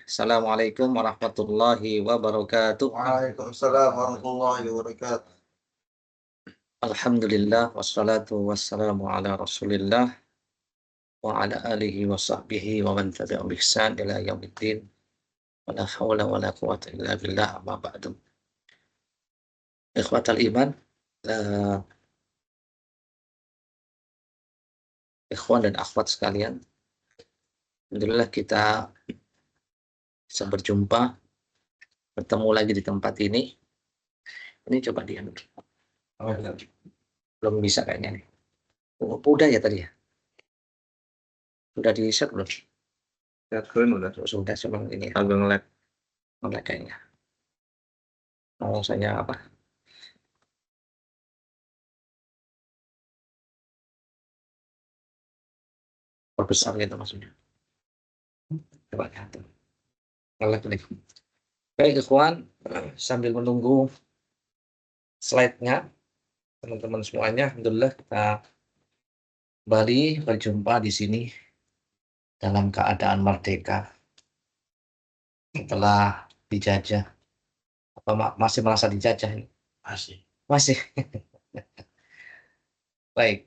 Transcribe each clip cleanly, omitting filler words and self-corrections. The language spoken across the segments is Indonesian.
Assalamualaikum warahmatullahi wabarakatuh. Waalaikumsalam warahmatullahi wabarakatuh. Alhamdulillah wassalatu wassalamu ala Rasulillah wa ala alihi wa sahbihi wa man tabi'ahum bi ihsan ila yaumiddin. Wa la haula wa la quwwata illa billah amma ba'du. Ikhwatal iman, eh, ikhwan dan akhwat sekalian, alhamdulillah kita bisa bertemu lagi di tempat ini. Ini coba diam. Oh, ya. Belum bisa kayaknya nih. Udah ya tadi ya? Udah di-share belum? Udah. Sudah, cuma ini ya. Agak nge-lag. Nge-lag kayaknya. Mau saya apa? Perbesar gitu maksudnya. Coba lihat. Nge-lag nih. Baik, ikhwan, sambil menunggu slide-nya, teman-teman semuanya, alhamdulillah kita kembali berjumpa di sini dalam keadaan merdeka setelah dijajah. Apa masih merasa dijajah ini? Masih. Masih. Baik.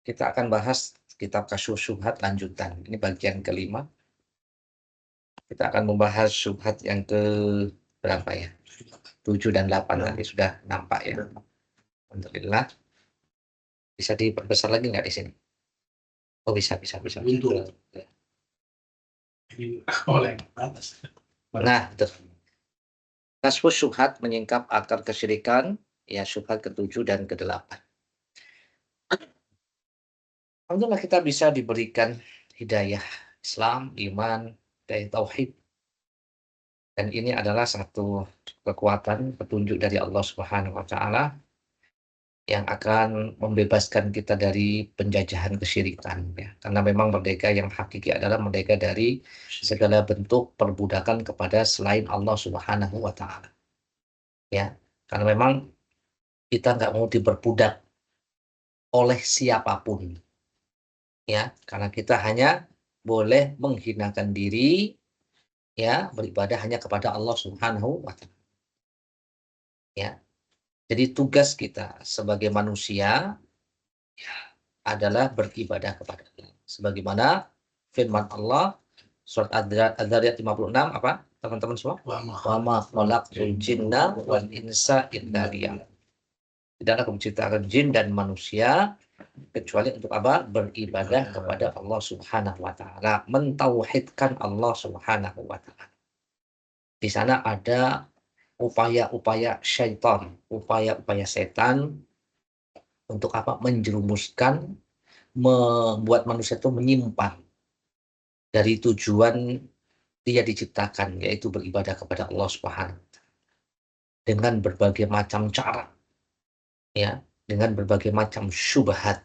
Kita akan bahas kitab Kasyfus Syubhat lanjutan. Ini bagian kelima. Kita akan membahas syubhat yang ke berapa ya? 7 dan 8 tadi sudah nampak ya. Alhamdulillah. Bisa diperbesar lagi nggak di sini? Oh, bisa. Oleh atas. Nah, Kasyfus Syubhat menyingkap akar kesyirikan, ya syubhat ke-7 dan ke-8. Alhamdulillah kita bisa diberikan hidayah Islam, iman, dan tauhid. Dan ini adalah satu kekuatan petunjuk dari Allah Subhanahu wa taala yang akan membebaskan kita dari penjajahan kesyirikan ya. Karena memang merdeka yang hakiki adalah merdeka dari segala bentuk perbudakan kepada selain Allah Subhanahu wa taala. Ya. Karena memang kita nggak mau diperbudak oleh siapapun. Ya, karena kita hanya boleh menghinakan diri ya, beribadah hanya kepada Allah Subhanahu wa taala. Ya. Jadi tugas kita sebagai manusia ya, adalah beribadah kepada Allah. Sebagaimana firman Allah surat Adz-Dzariyat 56 apa? Teman-teman semua? Wa ma khalaqtul jinna wal insa illa liya'budun. Tidaklah kami menciptakan jin dan manusia kecuali untuk apa? Beribadah kepada Allah Subhanahu wa taala, mentauhidkan Allah Subhanahu wa taala. Di sana ada upaya-upaya syaitan, upaya-upaya setan untuk apa? Menjerumuskan, membuat manusia itu menyimpang dari tujuan dia diciptakan, yaitu beribadah kepada Allah Subhanahu wa taala. Dengan berbagai macam cara, ya, dengan berbagai macam syubhat.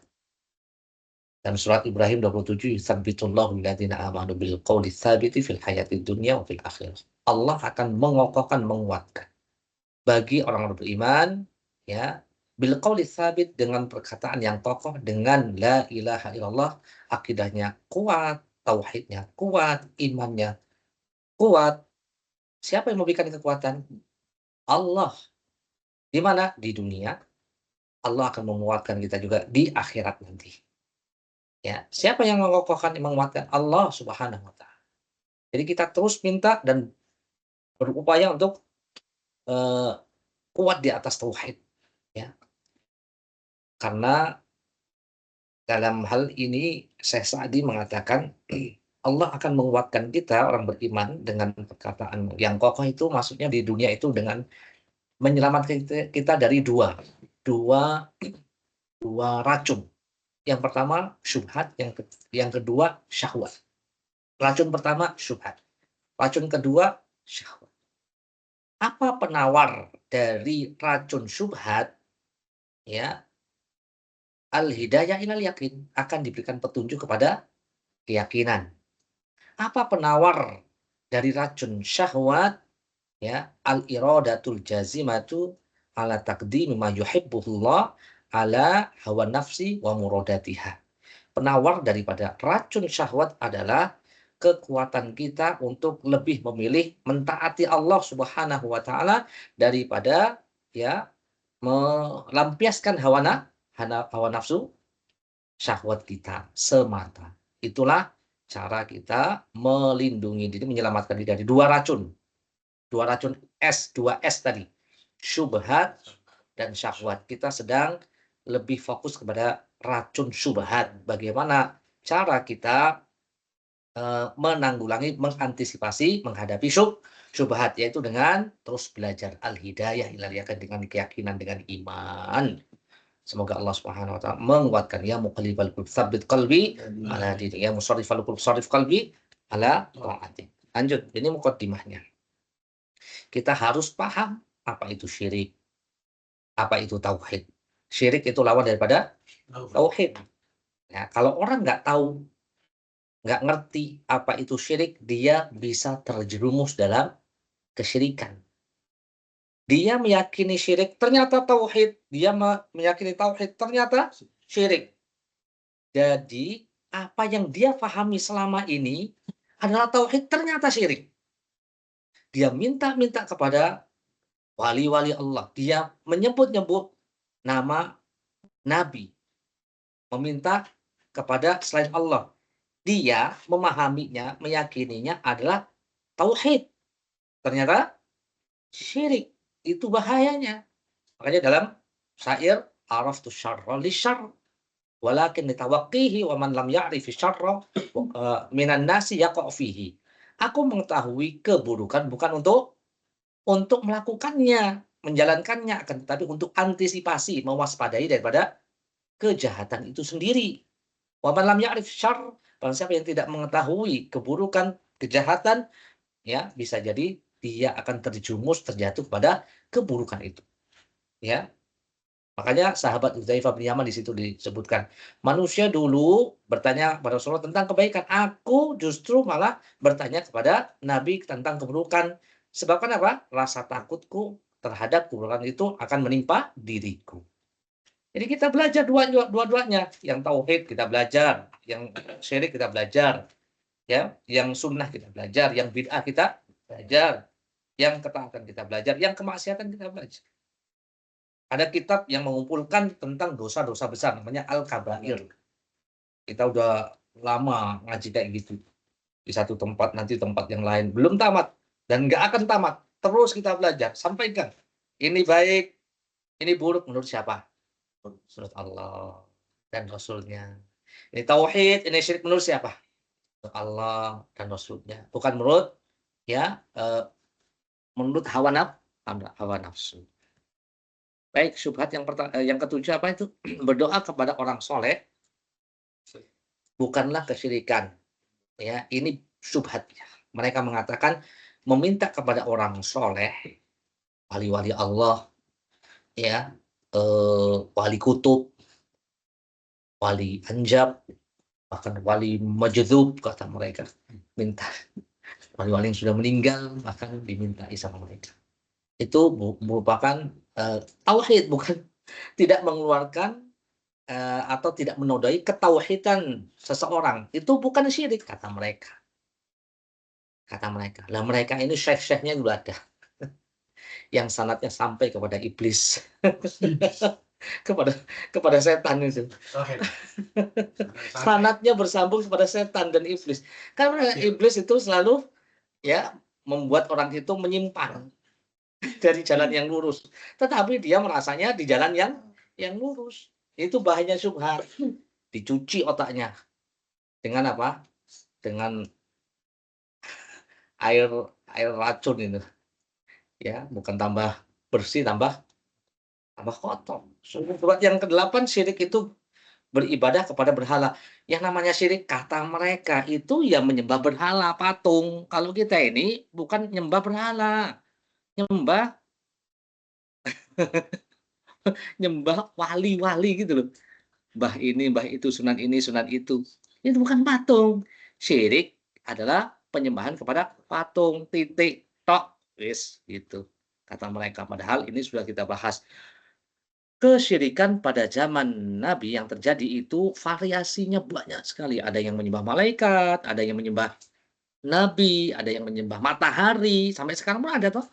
Dan surat Ibrahim 27, "Yusabbitullahu alladziina aamanu bil qawli tsabiti fil hayatid dunya wa fil akhirah." Allah akan mengokohkan, menguatkan bagi orang-orang beriman, ya, bil qawli tsabit, dengan perkataan yang kokoh, dengan la ilaha illallah, akidahnya kuat, tauhidnya kuat, imannya kuat. Siapa yang memberikan kekuatan? Allah. Di mana? Di dunia. Allah akan menguatkan kita juga di akhirat nanti. Ya, siapa yang mengokohkan, menguatkan? Allah Subhanahu wa taala. Jadi kita terus minta dan berupaya untuk eh, kuat di atas tauhid, ya. Karena dalam hal ini Syekh Sa'di mengatakan Allah akan menguatkan kita orang beriman dengan perkataan yang kokoh, itu maksudnya di dunia itu dengan menyelamatkan kita dari dua racun. Yang pertama syubhat, yang kedua syahwat. Racun pertama syubhat, racun kedua syahwat. Apa penawar dari racun syubhat? Ya, al-hidayah ilal yakin, akan diberikan petunjuk kepada keyakinan. Apa penawar dari racun syahwat? Ya, al-iradatul jazimatu ala taqdimi ma yuhibbullah ala hawa nafsi wa muradatiha. Penawar daripada racun syahwat adalah kekuatan kita untuk lebih memilih mentaati Allah Subhanahu wa taala daripada ya melampiaskan hawa nafsu syahwat kita semata. Itulah cara kita melindungi diri, menyelamatkan diri dari dua racun. Dua racun dua S tadi. Syubhat dan syahwat. Kita sedang lebih fokus kepada racun syubhat. Bagaimana cara kita menanggulangi, mengantisipasi, menghadapi syubhat, yaitu dengan terus belajar al-hidayah ilal-yaqin, dengan keyakinan, dengan iman. Semoga Allah Subhanahu wa taala menguatkan, ya muqallibal qulub tsabbit qalbi ala dinik, ya musarrifal qulub sarrif qalbi ala taatik. Lanjut, ini mukaddimahnya. Kita harus paham apa itu syirik, apa itu tauhid. Syirik itu lawan daripada tauhid. Ya, kalau orang nggak tahu, nggak ngerti apa itu syirik, dia bisa terjerumus dalam kesyirikan. Dia meyakini syirik, ternyata tauhid. Dia meyakini tauhid, ternyata syirik. Jadi, apa yang dia pahami selama ini adalah tauhid, ternyata syirik. Dia minta-minta kepada wali-wali Allah. Dia menyebut-nyebut nama Nabi. Meminta kepada selain Allah. Dia memahaminya, meyakininya adalah tauhid. Ternyata syirik. Itu bahayanya. Makanya dalam syair, araftu syarra li syarr walakin litawaqqihi wa man lam ya'rifi syarra minan nasi yaqa' fihi. Aku mengetahui keburukan bukan untuk melakukannya, menjalankannya, akan tetapi untuk antisipasi, mewaspadai daripada kejahatan itu sendiri. Wa man lam ya'rif syarr, barang siapa yang tidak mengetahui keburukan, kejahatan, ya bisa jadi dia akan terjumus, terjatuh pada keburukan itu. Ya. Makanya sahabat Hudzaifah bin Yaman di situ disebutkan, manusia dulu bertanya kepada Rasulullah tentang kebaikan, aku justru malah bertanya kepada Nabi tentang keburukan. Sebabkan apa? Rasa takutku terhadap keburukan itu akan menimpa diriku. Jadi kita belajar dua-duanya, yang tauhid kita belajar, yang syirik kita belajar, ya, yang sunnah kita belajar, yang bid'ah kita belajar, yang ketaatan kita belajar, yang kemaksiatan kita belajar. Ada kitab yang mengumpulkan tentang dosa-dosa besar, namanya Al-Kabair. Kita udah lama ngaji kayak gitu. Di satu tempat, nanti tempat yang lain. Belum tamat. Dan nggak akan tamat. Terus kita belajar. Sampaikan. Ini baik, ini buruk menurut siapa? Menurut Allah dan Rasulnya. Ini tauhid, ini syirik menurut siapa? Menurut Allah dan Rasulnya. Bukan menurut menurut hawa nafsu. Baik, syubhat yang ketujuh apa itu? Berdoa kepada orang soleh bukanlah kesyirikan. Ya, ini syubhatnya. Mereka mengatakan meminta kepada orang soleh, wali-wali Allah, ya, wali kutub, wali anjab, bahkan wali majdhub kata mereka. Minta wali-wali yang sudah meninggal bahkan dimintai sama mereka. Itu merupakan tauhid, bukan tidak mengeluarkan atau tidak menodai ketauhidan seseorang. Itu bukan syirik kata mereka. Kata mereka. Lah mereka ini syekh-syekhnya juga ada. Yang sanadnya sampai kepada iblis. kepada setan itu. Sanadnya bersambung kepada setan dan iblis. Karena iblis itu selalu ya membuat orang itu menyimpang dari jalan yang lurus. Tetapi dia merasanya di jalan yang lurus. Itu bahayanya syubhat. Dicuci otaknya. Dengan apa? Dengan air racun itu. Ya, bukan tambah bersih, tambah kotor. Surat yang ke-8, syirik itu beribadah kepada berhala. Yang namanya syirik kata mereka itu ya menyembah berhala, patung. Kalau kita ini bukan nyembah berhala. Nyembah wali-wali gitu loh. Mbah ini, mbah itu, sunan ini, sunan itu. Itu bukan patung. Syirik adalah penyembahan kepada patung, titik, tok, wis gitu. kata mereka. Padahal ini sudah kita bahas. Kesyirikan pada zaman Nabi yang terjadi itu variasinya banyak sekali. Ada yang menyembah malaikat, ada yang menyembah nabi, ada yang menyembah matahari, sampai sekarang pun ada toh.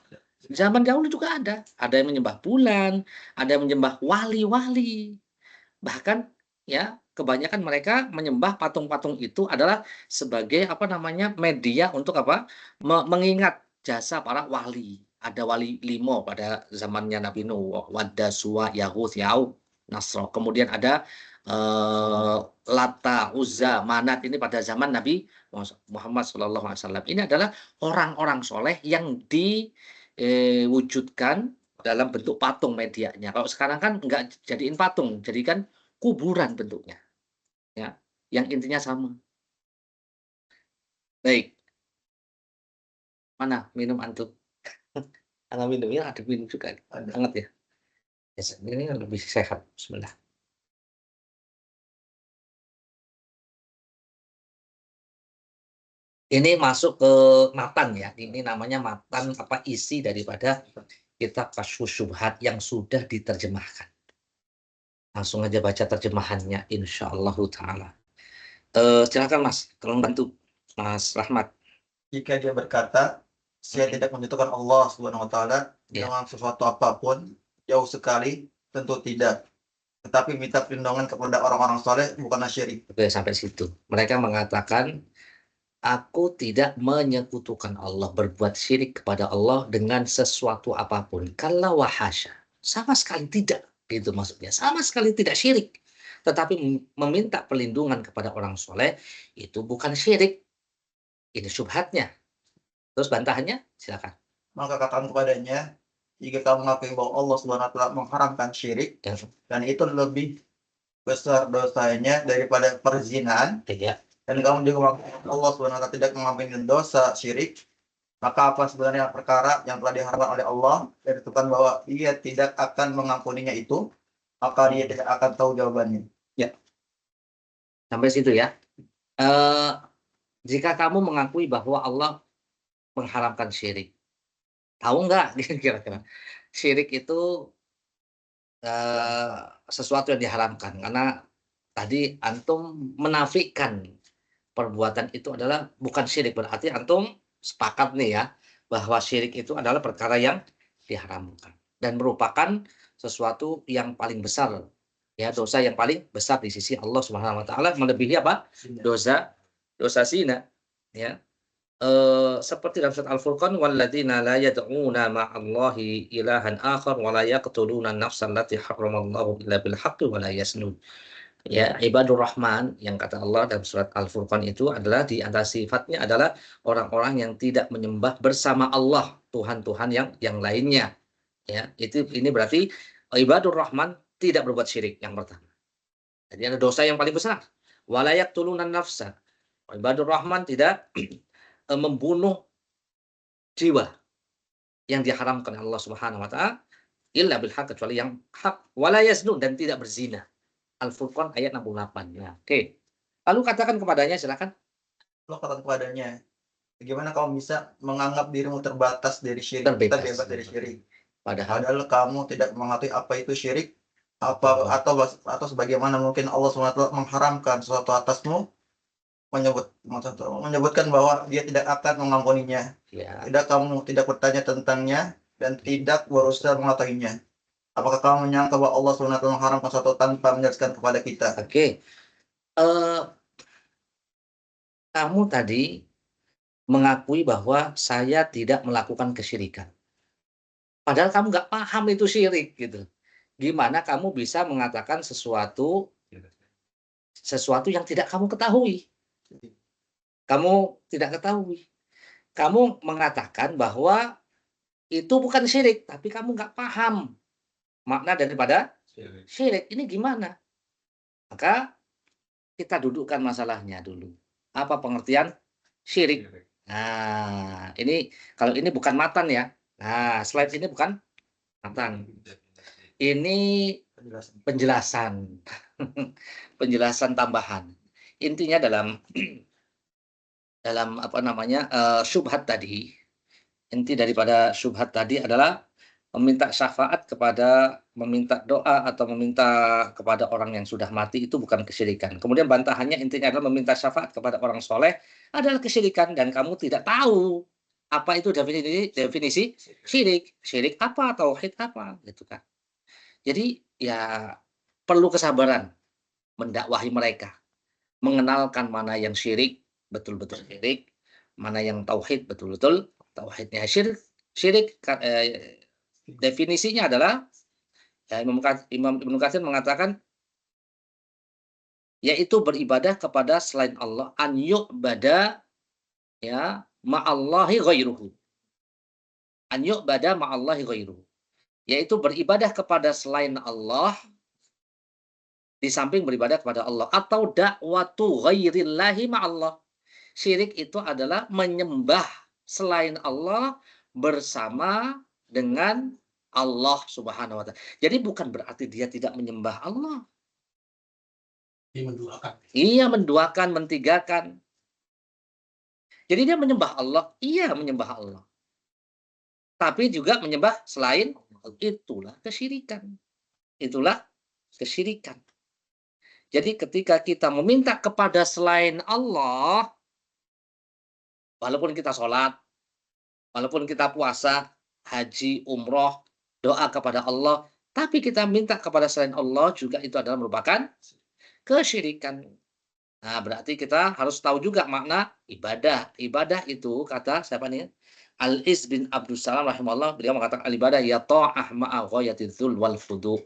Zaman dahulu juga ada. Ada yang menyembah bulan, ada yang menyembah wali-wali. Bahkan ya, kebanyakan mereka menyembah patung-patung itu adalah sebagai apa namanya? Media untuk apa? Mengingat jasa para wali. Ada wali limo pada zamannya Nabi Nuh, Wadda, Suwa, Yahud, Ya'uq, Nasr. Kemudian ada Lata, Uzza, Manat ini pada zaman Nabi Muhammad SAW. Ini adalah orang-orang soleh yang diwujudkan dalam bentuk patung medianya. Kalau sekarang kan nggak jadiin patung, jadikan kuburan bentuknya, ya, yang intinya sama. Baik, mana minum antum? Kalau minumnya ada minum juga, hangat ya? Yes, ini lebih sehat, bismillah. Ini masuk ke matan ya, ini namanya matan apa isi daripada kitab Kasyfus Syubhat yang sudah diterjemahkan. Langsung aja baca terjemahannya insyaallah taala. Silakan Mas, tolong bantu Mas Rahmat. Jika dia berkata, saya tidak menentukan Allah Subhanahu wa taala Ya. dengan sesuatu apapun, jauh sekali, tentu tidak. Tetapi minta perlindungan kepada orang-orang soleh bukanlah syirik. Oke, sampai situ. Mereka mengatakan, aku tidak menyekutukan Allah, berbuat syirik kepada Allah dengan sesuatu apapun. Kalau wahasya, sama sekali tidak. Itu maksudnya, sama sekali tidak syirik. Tetapi meminta perlindungan kepada orang soleh, itu bukan syirik. Ini syubhatnya. Terus bantahannya, silakan. Maka katakan kepadanya, jika kamu mengakui bahwa Allah Subhanahu wa taala mengharamkan syirik, Ya. dan itu lebih besar dosanya daripada perzinahan, Ya. dan kamu juga mengakui Allah Subhanahu wa taala tidak mengampuni dosa syirik, maka apa sebenarnya perkara yang telah diharamkan oleh Allah dan ditentukan bahwa dia tidak akan mengampuninya itu, maka dia tidak akan tahu jawabannya. Ya. Sampai situ ya. Jika kamu mengakui bahwa Allah mengharamkan syirik, tahu nggak kira-kira syirik itu sesuatu yang diharamkan, karena tadi antum menafikan perbuatan itu adalah bukan syirik, berarti antum sepakat nih ya bahwa syirik itu adalah perkara yang diharamkan dan merupakan sesuatu yang paling besar, ya, dosa yang paling besar di sisi Allah Subhanahu wa taala, melebihi apa? Dosa zina, ya. Seperti dalam surat Al-Furqan, walladzina la yad'una ma'allahi ilahan akhar wa la yaqtuluna an-nafsa allati harramallahu illa bil haqqi wa la yasnun. Ya, ibadur rahman yang kata Allah dalam surat Al-Furqan itu adalah di antara sifatnya adalah orang-orang yang tidak menyembah bersama Allah Tuhan-Tuhan yang lainnya. Ya, ini berarti ibadur rahman tidak berbuat syirik yang pertama. Jadi ada dosa yang paling besar. Wa la yaqtuluna an-nafsa. Ibadur rahman tidak membunuh jiwa yang diharamkan Allah Subhanahu wa taala illa bil haq, kecuali yang hak, wala yaznun, dan tidak berzina. Al-Furqan ayat 68. Nah, oke. Lalu katakan kepadanya, silakan. Lo katakan kepadanya, bagaimana kamu bisa menganggap dirimu terbatas dari syirik, terbebas dari syirik, padahal kamu tidak mengetahui apa itu syirik, atau sebagaimana mungkin Allah SWT mengharamkan sesuatu atasmu, menyebutkan bahwa dia tidak akan mengampuninya. Ya. Kamu tidak bertanya tentangnya dan tidak berusaha mengetahuinya. Apakah kamu menyangka bahwa Allah SWT mengharamkan sesuatu tanpa menjelaskan kepada kita? Oke. Kamu tadi mengakui bahwa saya tidak melakukan kesyirikan. Padahal kamu nggak paham itu syirik gitu. Gimana kamu bisa mengatakan sesuatu yang tidak kamu ketahui? Kamu tidak ketahui. Kamu mengatakan bahwa itu bukan syirik, tapi kamu nggak paham makna daripada syirik. Ini gimana? Maka kita dudukkan masalahnya dulu. Apa pengertian syirik? Nah, ini kalau ini bukan matan ya. Nah, slide ini bukan matan. Ini penjelasan. Penjelasan tambahan. Intinya dalam apa namanya? Syubhat tadi. Inti daripada syubhat tadi adalah Meminta syafaat meminta doa atau meminta kepada orang yang sudah mati itu bukan kesyirikan. Kemudian bantahannya intinya adalah meminta syafaat kepada orang soleh adalah kesyirikan dan kamu tidak tahu apa itu definisi syirik. Syirik apa, tauhid apa, gitu kan. Jadi ya perlu kesabaran mendakwahi mereka, mengenalkan mana yang syirik, betul-betul syirik, mana yang tauhid, betul-betul tauhidnya. Syirik definisinya adalah ya, Imam Ibnu Katsir mengatakan yaitu beribadah kepada selain Allah, an yu'bada ya ma'allahi ghairuhu. An yu'bada ma'allahi ghairuhu. Yaitu beribadah kepada selain Allah di samping beribadah kepada Allah, atau dakwatu ghairillahi ma'allah. Syirik itu adalah menyembah selain Allah bersama dengan Allah Subhanahu wa taala. Jadi bukan berarti dia tidak menyembah Allah. Dia menduakan. Iya, menduakan, mentigakan. Jadi dia menyembah Allah, iya menyembah Allah. Tapi juga menyembah selain itulah kesyirikan. Itulah kesyirikan. Jadi ketika kita meminta kepada selain Allah, walaupun kita sholat, walaupun kita puasa, haji, umroh, doa kepada Allah, tapi kita minta kepada selain Allah juga itu adalah merupakan kesyirikan. Nah, berarti kita harus tahu juga makna ibadah. Ibadah itu kata siapa nih? Al-Is bin Abdussalam rahimahullah, beliau mengatakan al-ibadah ya ta'ah ma'a ghayatidzul wal fudu.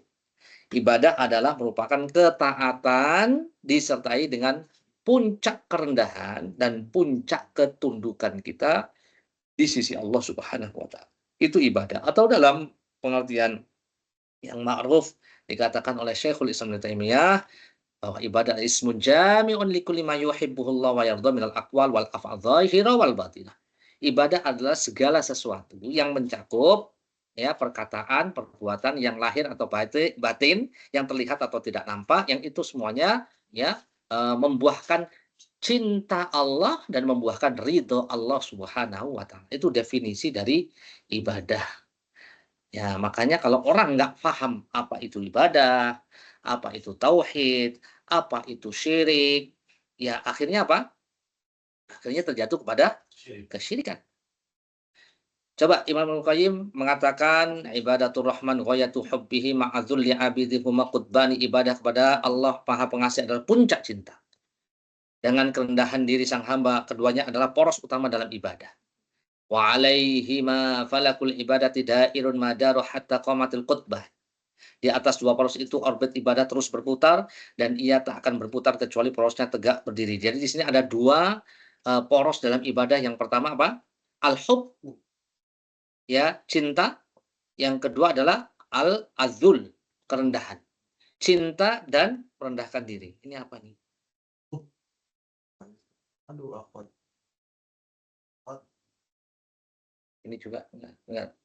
Ibadah adalah merupakan ketaatan disertai dengan puncak kerendahan dan puncak ketundukan kita di sisi Allah Subhanahu wa taala. Itu ibadah. Atau dalam pengertian yang ma'ruf dikatakan oleh Syekhul Islam Ibnu Taimiyah bahwa ibadah ismun jami'un likulli ma yuhibbuhullah wa yardha minal aqwal wal af'al dzahira wal batinah. Ibadah adalah segala sesuatu yang mencakup ya perkataan, perbuatan yang lahir atau batin, yang terlihat atau tidak nampak, yang itu semuanya ya membuahkan cinta Allah dan membuahkan ridho Allah Subhanahu wa taala. Itu definisi dari ibadah. Ya, makanya kalau orang nggak paham apa itu ibadah, apa itu tauhid, apa itu syirik, ya akhirnya apa? Akhirnya terjatuh kepada kesyirikan. Coba Imam Al-Qayyim mengatakan ibadatul rahman ghayatu hubbihi ma'adzulli abidihi maqudbani, ibadah kepada Allah Maha Pengasih adalah puncak cinta. Dengan kerendahan diri sang hamba, keduanya adalah poros utama dalam ibadah. Wa alaihima falakul ibadati dairun madaru hatta qamatil qutbah. Di atas dua poros itu orbit ibadah terus berputar dan ia tak akan berputar kecuali porosnya tegak berdiri. Jadi di sini ada dua poros dalam ibadah. Yang pertama apa? Al-hub, ya cinta. Yang kedua adalah al-azul, kerendahan. Cinta dan merendahkan diri. Ini apa nih? Aduh, apa? Ini juga enggak.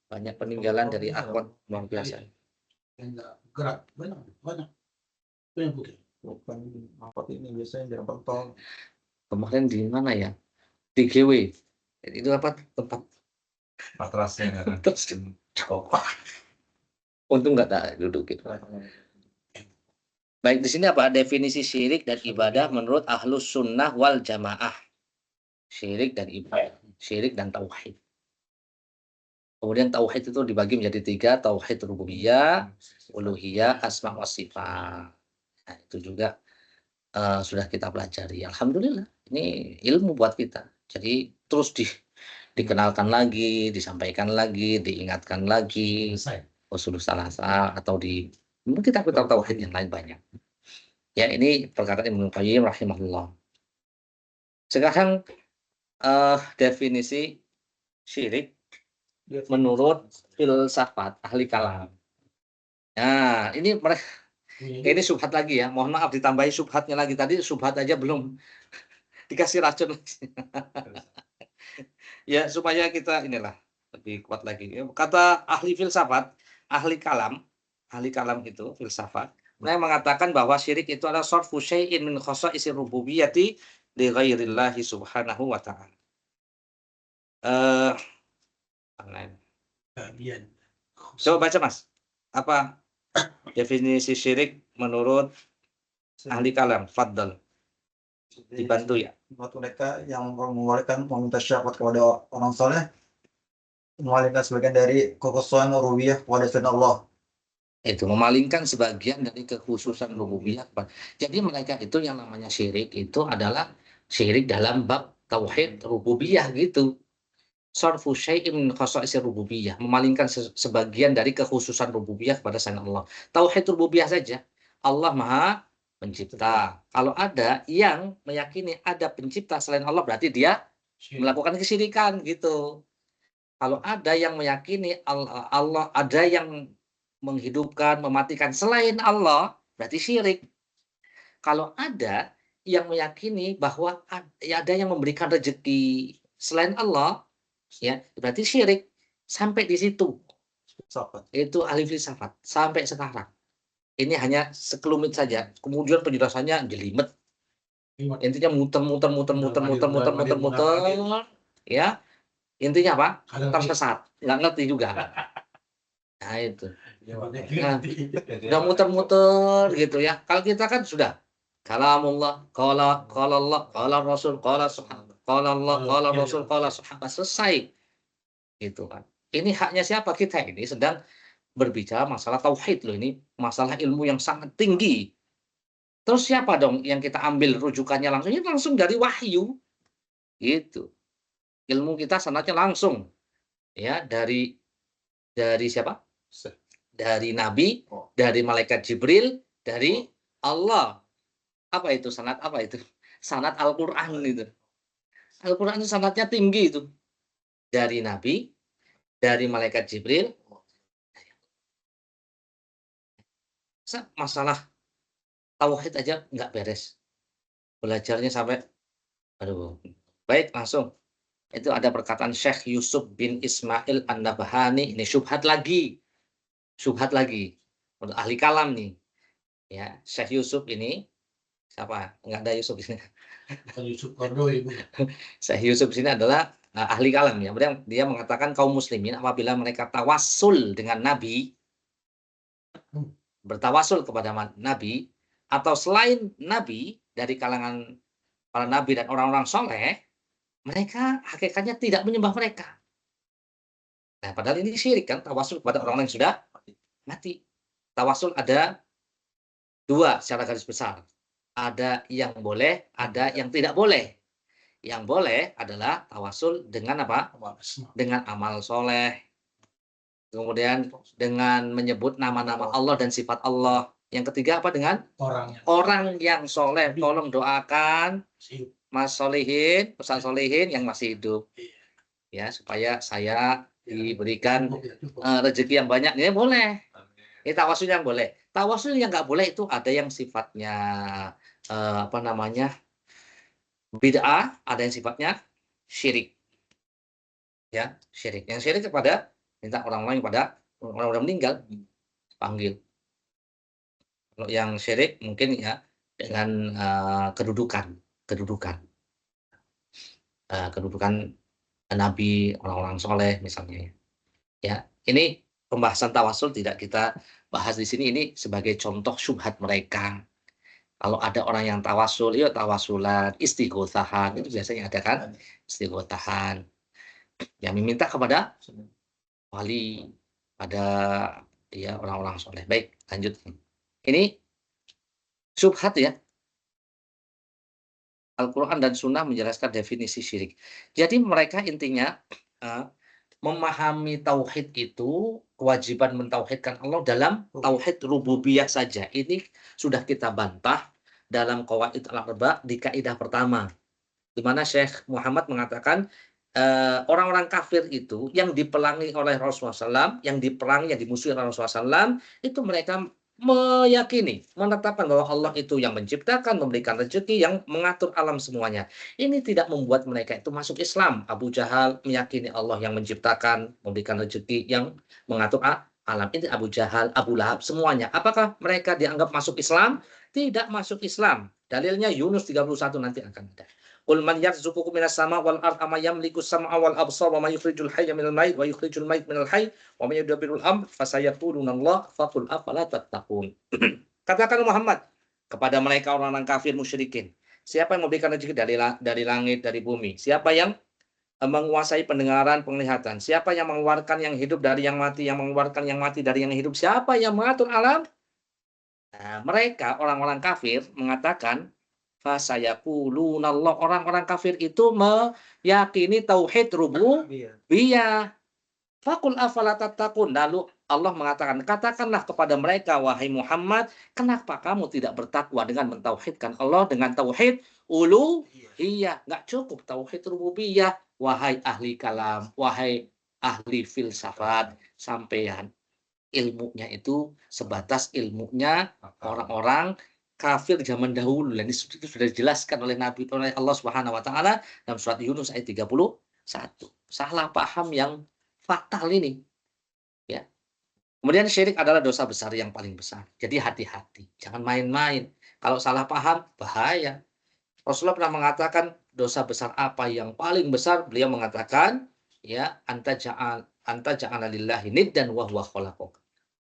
Banyak peninggalan dari akhwat luar biasa. Enggak gerak, banyak. Itu yang putih. Bukan apa ini biasanya jalan pentol. Kemarin di mana ya? Di GW. Itu apa tempat Matrasnya kan. terus untung nggak tak duduk gitu. Baik, di sini apa definisi syirik dan ibadah menurut ahlus sunnah wal jamaah. Syirik dan ibadah, syirik dan tauhid. Kemudian tauhid itu dibagi menjadi tiga, tauhid rububiyah, uluhiyah, asma wa sifat. Nah, itu juga sudah kita pelajari. Alhamdulillah, ini ilmu buat kita. Jadi terus dikenalkan lagi, disampaikan lagi, diingatkan lagi. Usul salasa atau di kitab-kitab tauhid yang lain banyak. Ya, ini perkataan Ibnu Qayyim rahimahullah. Sekarang definisi syirik menurut filsafat ahli kalam. Nah, ini subhat lagi ya. Mohon maaf ditambahi subhatnya lagi. Tadi subhat aja belum dikasih racun. Ya, supaya kita inilah lebih kuat lagi. Kata ahli filsafat, ahli kalam itu filsafat. Mereka mengatakan bahwa syirik itu adalah sarfu syai'in min khasa'isir rububiyyati li ghairillahi subhanahu wa ta'ala. online. Bagian. Coba baca Mas, apa definisi syirik menurut ahli kalam? Fadl, dibantu ya. Buat mereka yang mengeluarkan meminta syafaat kepada orang soleh, mengalihkan sebagian dari kekhususan rububiyah kepada selain Allah. Itu memalingkan sebagian dari kekhususan rububiyah. Jadi mereka itu yang namanya syirik itu adalah syirik dalam bab tauhid rububiyah gitu. Sarfu syai'in min khasaisir rububiyah, memalingkan sebagian dari kekhususan rububiyah kepada selain Allah. Tauhid rububiyah saja. Allah Maha Pencipta. Kalau ada yang meyakini ada pencipta selain Allah, berarti dia melakukan kesyirikan gitu. Kalau ada yang meyakini Allah, ada yang menghidupkan, mematikan selain Allah, berarti syirik. Kalau ada yang meyakini bahwa ada yang memberikan rezeki selain Allah, ya berarti syirik. Sampai di situ. Itu ahli filsafat sampai sekarang. Ini hanya sekelumit saja. Kemudian penjelasannya jelimet. Intinya muter, ya. Intinya apa? Tersesat, nggak ngerti juga. Nah itu. Nah, udah muter-muter gitu ya. Kalau kita kan sudah kalamullah, qala Allah, qala Rasul, qala Allah, qala Rasul, qala sahabat, selesai. Gitu kan. Ini haknya siapa? Kita ini sedang berbicara masalah tauhid loh, ini masalah ilmu yang sangat tinggi. Terus siapa dong yang kita ambil rujukannya langsung? Ini langsung dari wahyu. Gitu. Ilmu kita sanadnya langsung ya dari siapa? Dari Nabi, dari malaikat Jibril, dari Allah. Apa itu sanad? Apa itu? Sanad Al-Qur'an itu. Al-Qur'an itu sanadnya tinggi itu. Dari Nabi, dari malaikat Jibril. Masalah tauhid aja nggak beres. Belajarnya sampai aduh. Baik, langsung. Itu ada perkataan Syekh Yusuf bin Ismail An-Nabhani, ini syubhat lagi. Syubhat lagi. Untuk ahli kalam nih. Ya, Syekh Yusuf ini siapa? Enggak ada Yusuf di sini. Yusuf Kordo Ibu. Syekh Yusuf di sini adalah ahli kalam ya. Dia mengatakan kaum muslimin apabila mereka tawassul dengan nabi, bertawasul kepada nabi atau selain nabi dari kalangan para nabi dan orang-orang soleh, mereka hakikatnya tidak menyembah mereka. Nah, padahal ini syirik kan, tawasul kepada orang-orang yang sudah mati. Tawasul ada dua secara garis besar. Ada yang boleh, ada yang tidak boleh. Yang boleh adalah tawasul dengan apa? Dengan amal soleh. Kemudian dengan menyebut nama-nama Allah dan sifat Allah. Yang ketiga apa? Dengan orang yang soleh. Tolong doakan Mas Solihin, Ustaz Solihin yang masih hidup. Ya, supaya saya diberikan rezeki yang banyak. Ini boleh. Ini tawasul yang boleh. Tawasul yang nggak boleh itu ada yang sifatnya bid'ah, ada yang sifatnya syirik. Ya, syirik. Yang syirik kepada minta orang-orang pada orang udah meninggal panggil. Kalau yang syirik mungkin ya dengan kedudukan nabi, orang-orang soleh misalnya. Ya, ini pembahasan tawasul tidak kita bahas di sini. Ini sebagai contoh syubhat mereka. Kalau ada orang yang tawasul, ya tawasulan, istighosahan, itu biasanya ada kan? Istighosahan. Yang meminta kepada wali, pada ya orang-orang soleh. Baik, lanjut. Ini syubhat ya. Al-Quran dan Sunnah menjelaskan definisi syirik. Jadi mereka intinya memahami tauhid itu, kewajiban mentauhidkan Allah dalam tauhid rububiyah saja. Ini sudah kita bantah dalam qawaid al-arba di kaidah pertama. Di mana Syekh Muhammad mengatakan orang-orang kafir itu yang diperangi oleh Rasulullah SAW, yang diperangi, yang dimusuhi oleh Rasulullah SAW, itu mereka meyakini, menetapkan bahwa Allah itu yang menciptakan, memberikan rezeki, yang mengatur alam semuanya. Ini tidak membuat mereka itu masuk Islam. Abu Jahal meyakini Allah yang menciptakan, memberikan rezeki, yang mengatur alam. Ini Abu Jahal, Abu Lahab, semuanya. Apakah mereka dianggap masuk Islam? Tidak masuk Islam. Dalilnya Yunus 31 nanti akan ada. Qul man yarzuqukum minas sama wal ard amma yamliku sam'a wal absar wa may yukhrijul hayya minal mayit wa yukhrijul mayit minal hayy wa may yudabbirul amr fasayaquluna Allah faqul afala tattaqun. Katakan Muhammad kepada mereka orang-orang kafir musyrikin, siapa yang memberikan rezeki dari langit, dari bumi? Siapa yang menguasai pendengaran, penglihatan? Siapa yang mengeluarkan yang hidup dari yang mati, yang mengeluarkan yang mati dari yang hidup? Siapa yang mengatur alam? Nah, mereka orang-orang kafir mengatakan fasayaqulunallah, orang-orang kafir itu meyakini tauhid rububiyah. Faqul afala tattaqun. Lalu Allah mengatakan, katakanlah kepada mereka, wahai Muhammad, kenapa kamu tidak bertakwa dengan mentauhidkan Allah dengan tauhid uluhiyah? Enggak cukup tauhid rububiyah, wahai ahli kalam, wahai ahli filsafat, sampean ilmunya itu sebatas ilmunya orang-orang kafir zaman dahulu. Dan itu sudah dijelaskan oleh Allah Subhanahu wa taala dalam surat Yunus ayat 31. Salah paham yang fatal ini. Ya. Kemudian syirik adalah dosa besar yang paling besar. Jadi hati-hati, jangan main-main. Kalau salah paham bahaya. Rasulullah pernah mengatakan dosa besar apa yang paling besar? Beliau mengatakan, ya, anta ja'ala lillahi niddan wa huwa khalaqak.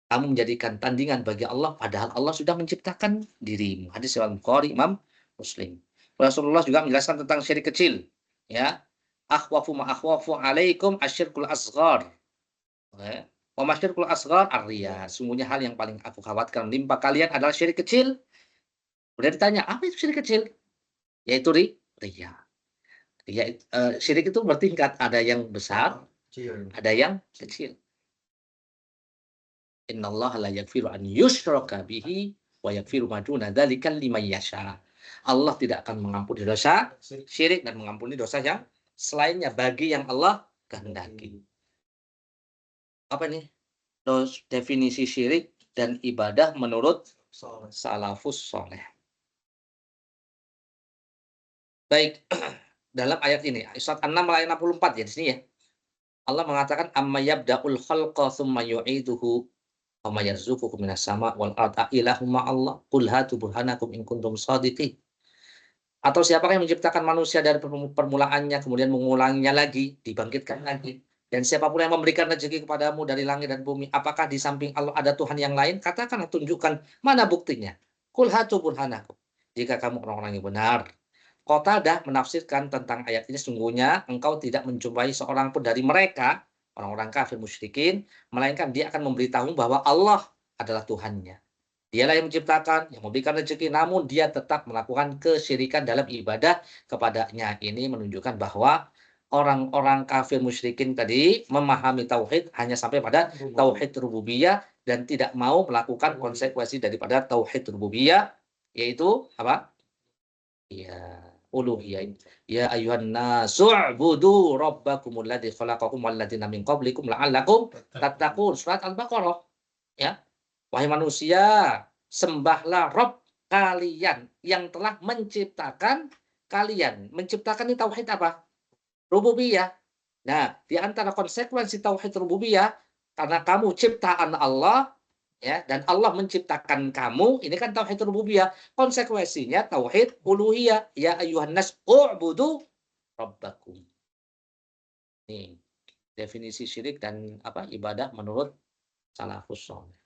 Kamu menjadikan tandingan bagi Allah padahal Allah sudah menciptakan dirimu. Hadis riwayat Bukhari, Imam Muslim. Rasulullah juga menjelaskan tentang syirik kecil, ya. Akhwafu ma akhwafu alaikum asyirkul asghar. Wa masyirkul asghar ar-riya. Sungguhnya hal yang paling aku khawatirkan menimpa kalian adalah syirik kecil. Kemudian ditanya, apa itu syirik kecil? Yaitu riya. Syirik itu bertingkat, ada yang besar, ada yang kecil. Innallaha la yaghfiru an yushraka bihi wa yaghfiru ma duna dzalika liman yasha. Allah tidak akan mengampuni dosa syirik dan mengampuni dosa yang selainnya bagi yang Allah kehendaki. Apa ini? Definisi syirik dan ibadah menurut salafus soleh. Baik, dalam ayat ini, surat An-Naml ayat 64 ya di sini ya. Allah mengatakan amma yabda'ul khalqa tsumma yu'iduhu wa may yarzuqukum minas sama' wal ardh ilahum ma'allah qul hatu burhanakum in kuntum shadiqin. Atau siapakah yang menciptakan manusia dari permulaannya kemudian mengulanginya lagi, dibangkitkan lagi? Dan siapa pula yang memberikan rezeki kepadamu dari langit dan bumi? Apakah di samping Allah ada Tuhan yang lain? Katakanlah, tunjukkan mana buktinya. Qul hatu burhanakum. Jika kamu orang-orang yang benar. Qatadah menafsirkan tentang ayat ini, sungguhnya engkau tidak menjumpai seorang pun dari mereka, orang-orang kafir musyrikin, melainkan dia akan memberitahu bahwa Allah adalah Tuhannya. Dialah yang menciptakan, yang memberikan rezeki, namun dia tetap melakukan kesyirikan dalam ibadah kepadanya. Ini menunjukkan bahwa orang-orang kafir musyrikin tadi memahami tauhid hanya sampai pada tauhid rububiyah dan tidak mau melakukan konsekuensi daripada tauhid rububiyah, yaitu apa? Ya, uluhiyah. Ya ayyuhan nasu u'budu rabbakumul ladzi khalaqakum wal ladzina min qablikum la'allakum tattaqun. Surat Al-Baqarah. Ya. Wahai manusia, sembahlah Rabb kalian yang telah menciptakan kalian. Menciptakan ini tauhid apa? Rububiyah. Nah, di antara konsekuensi tauhid rububiyah, karena kamu ciptaan Allah, ya, dan Allah menciptakan kamu, ini kan tauhid rububiyah. Konsekuensinya tauhid uluhiyah. Ya ayyuhan nas u'budu rabbakum. Nih, definisi syirik dan ibadah menurut salafus saleh.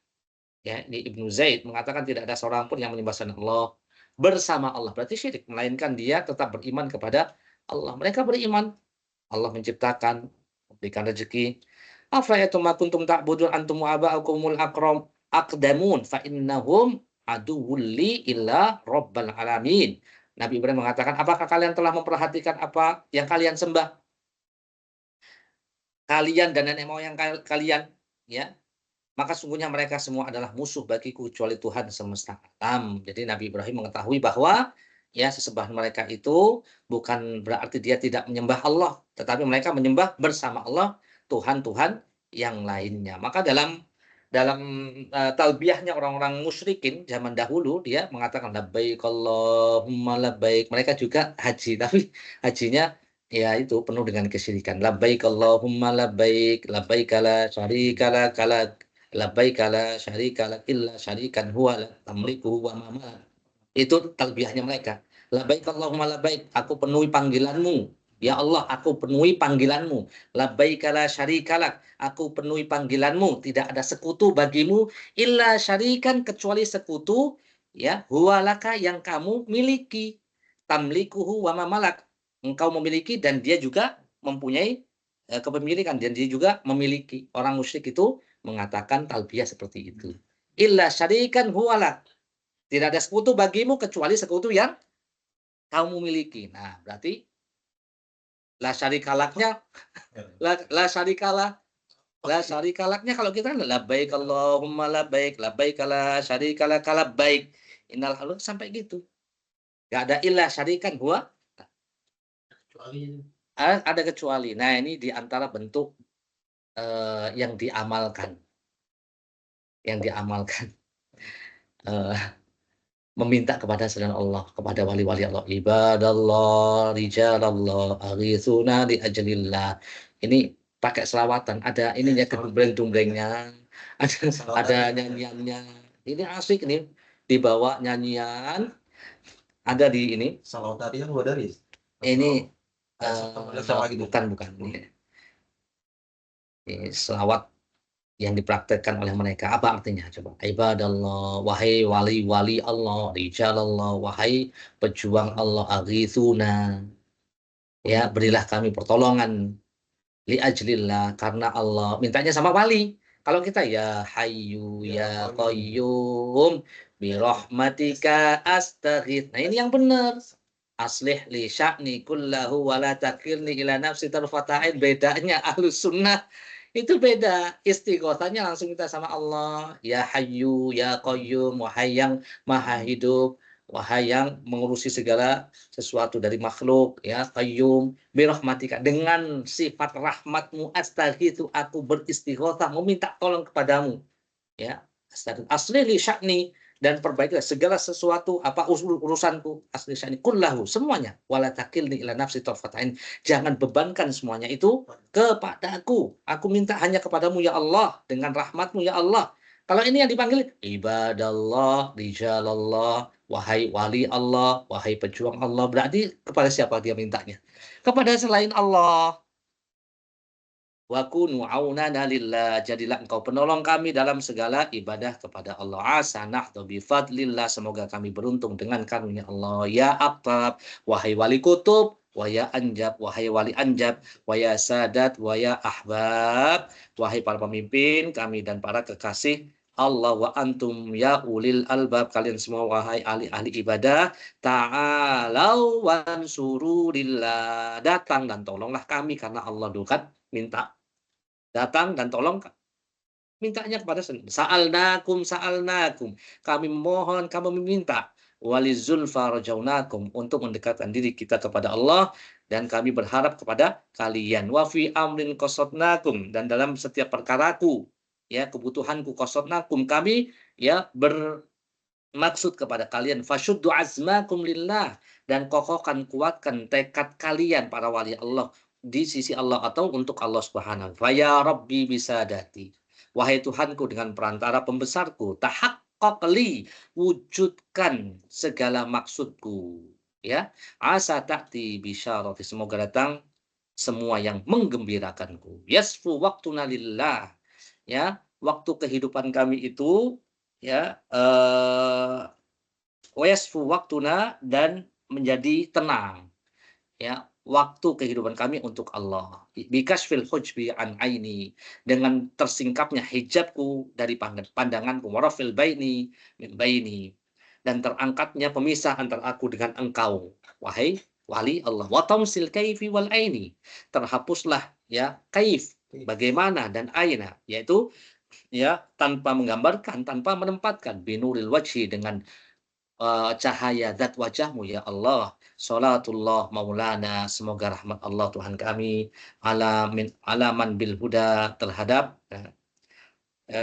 Ya, ini Ibnu Zaid mengatakan tidak ada seorang pun yang menyembah selain Allah bersama Allah, berarti syirik, melainkan dia tetap beriman kepada Allah. Mereka beriman Allah menciptakan, memberikan rezeki. Afra'aytum ma kuntum ta'budun antum wa aba'ukumul aqdamun fa innahum aduwwul li illa rabbal alamin. Nabi Ibrahim mengatakan, apakah kalian telah memperhatikan apa yang kalian sembah? Kalian dan nenek moyang kalian, ya. Maka sungguhnya mereka semua adalah musuh bagiku kecuali Tuhan semesta alam. Jadi Nabi Ibrahim mengetahui bahwa ya sesembahan mereka itu bukan berarti dia tidak menyembah Allah, tetapi mereka menyembah bersama Allah Tuhan-Tuhan yang lainnya. Maka dalam talbiyahnya orang-orang musyrikin zaman dahulu, dia mengatakan labbaik Allahumma labbaik. Mereka juga haji, tapi hajinya ya itu penuh dengan kesyirikan. Labbaik Allahumma labbaik, labbaik la syarika lak labbaik la syarika lak illa syarikan huwa la tamliku wa ma. Itu talbiyahnya mereka. Labbaik Allahumma labbaik, aku penuhi panggilanmu. Ya Allah, aku penuhi panggilanmu. Labbaik la syarikalak, aku penuhi panggilanmu. Tidak ada sekutu bagimu illa syarikan, kecuali sekutu ya huwalaka yang kamu miliki. Tamlikuhu wa mamalak. Engkau memiliki dan dia juga mempunyai kepemilikan, dan dia juga memiliki. Orang musyrik itu mengatakan talbiyah seperti itu. Illa syarikan huwalak. Tidak ada sekutu bagimu kecuali sekutu yang kamu miliki. Nah, berarti la syarikalaknya la syarikalah la syarikalaknya kalau kita labbaik Allahumma labbaik labbaik la syarikalak labbaik innal hamda sampai gitu. Enggak ada illa syarikan huwa Kecuali ada kecuali. Nah, ini di antara bentuk yang diamalkan. Yang diamalkan. Meminta kepada selain Allah, kepada wali-wali Allah. Ibadallah, rijalallah, aghithuna li ajlillah. Ini pakai selawatan, ada ininya gedumbreng-dumbrengnya, ada nyanyiannya. Ini asik nih, dibawa nyanyian, ada di ini. Salawat tadi kan dari Ini sama gitu. bukan ini selawat yang dipraktekkan oleh mereka. Apa artinya? Coba. Ibadallah, wahai wali-wali Allah, rijalallah, wahai pejuang Allah, aghithuna. Ya, berilah kami pertolongan li ajlillah, karena Allah. Mintanya sama wali. Kalau kita ya hayyu ya qayyum bi rahmatika astaghith. Nah, ini yang benar. Aslih li sya'ni kullahu wa la takilni ila nafsi tarfata'in. Bedanya ahlus sunnah itu beda. Istighotsanya langsung kita sama Allah. Ya hayyu ya qayyum, wahai yang maha hidup, wahai yang mengurusi segala sesuatu dari makhluk, ya qayyum bi rahmatika, dengan sifat rahmatmu astaghitsu, aku beristighotsah, meminta tolong kepadamu. Ya, asli li sya'ni, dan perbaikilah segala sesuatu apa urusanku, asli sya'ni kullahu, semuanya, wala takilni ila nafsi tarfatain, jangan bebankan semuanya itu kepadaku, aku minta hanya kepadamu ya Allah, dengan rahmatmu ya Allah. Kalau ini yang dipanggil ibadallah, rijalallah, wahai wali Allah, wahai pejuang Allah, berarti kepada siapa dia mintanya? Kepada selain Allah. Wa kunu aunana lillah, jadilah engkau penolong kami dalam segala ibadah kepada Allah. Asanah bi fadlillah, semoga kami beruntung dengan karunia Allah. Ya Aqtab, wahai wali kutub, wa ya Anjab, wahai wali Anjab, wa ya Sadat, wa ya Ahbab, wahai para pemimpin kami dan para kekasih Allah, wa antum ya ulil albab, kalian semua wahai ahli-ahli ibadah, ta'alau wansuru lillah, datang dan tolonglah kami karena Allah. Dulu kan minta, datang dan tolong, mintanya kepada sa'alnakum, kami memohon, kami meminta, walizulfa rajaunakum, untuk mendekatkan diri kita kepada Allah, dan kami berharap kepada kalian. Wa fi amrin qasatnakum, dan dalam setiap perkaraku, ya kebutuhanku, qasatnakum, kami ya bermaksud kepada kalian. Fasyuddu azmakum lillah, dan kokohkan, kuatkan tekad kalian para wali Allah di sisi Allah atau untuk Allah Subhanahu. Faya Rabbi bisadati, wahai Tuhanku dengan perantara pembesarku, tahaqqaq li, wujudkan segala maksudku, ya. Asa ta'ti bisyarati, semoga datang semua yang menggembirakanku. Yasfu waktuna lillah, ya, waktu kehidupan kami itu, ya, yasfu waktuna, dan menjadi tenang, ya, waktu kehidupan kami untuk Allah. Bikashfil hujbi an aini, dengan tersingkapnya hijabku dari pandanganku, warafil baini min baini, dan terangkatnya pemisah antara aku dengan engkau, wahai wali Allah. Wa tamsil kaifi wal aini, terhapuslah ya kaif, bagaimana, dan aina, yaitu ya tanpa menggambarkan, tanpa menempatkan, binuril wajhi, dengan cahaya zat wajahmu ya Allah. Salatullah maulana, semoga rahmat Allah Tuhan kami, alaman bil huda, terhadap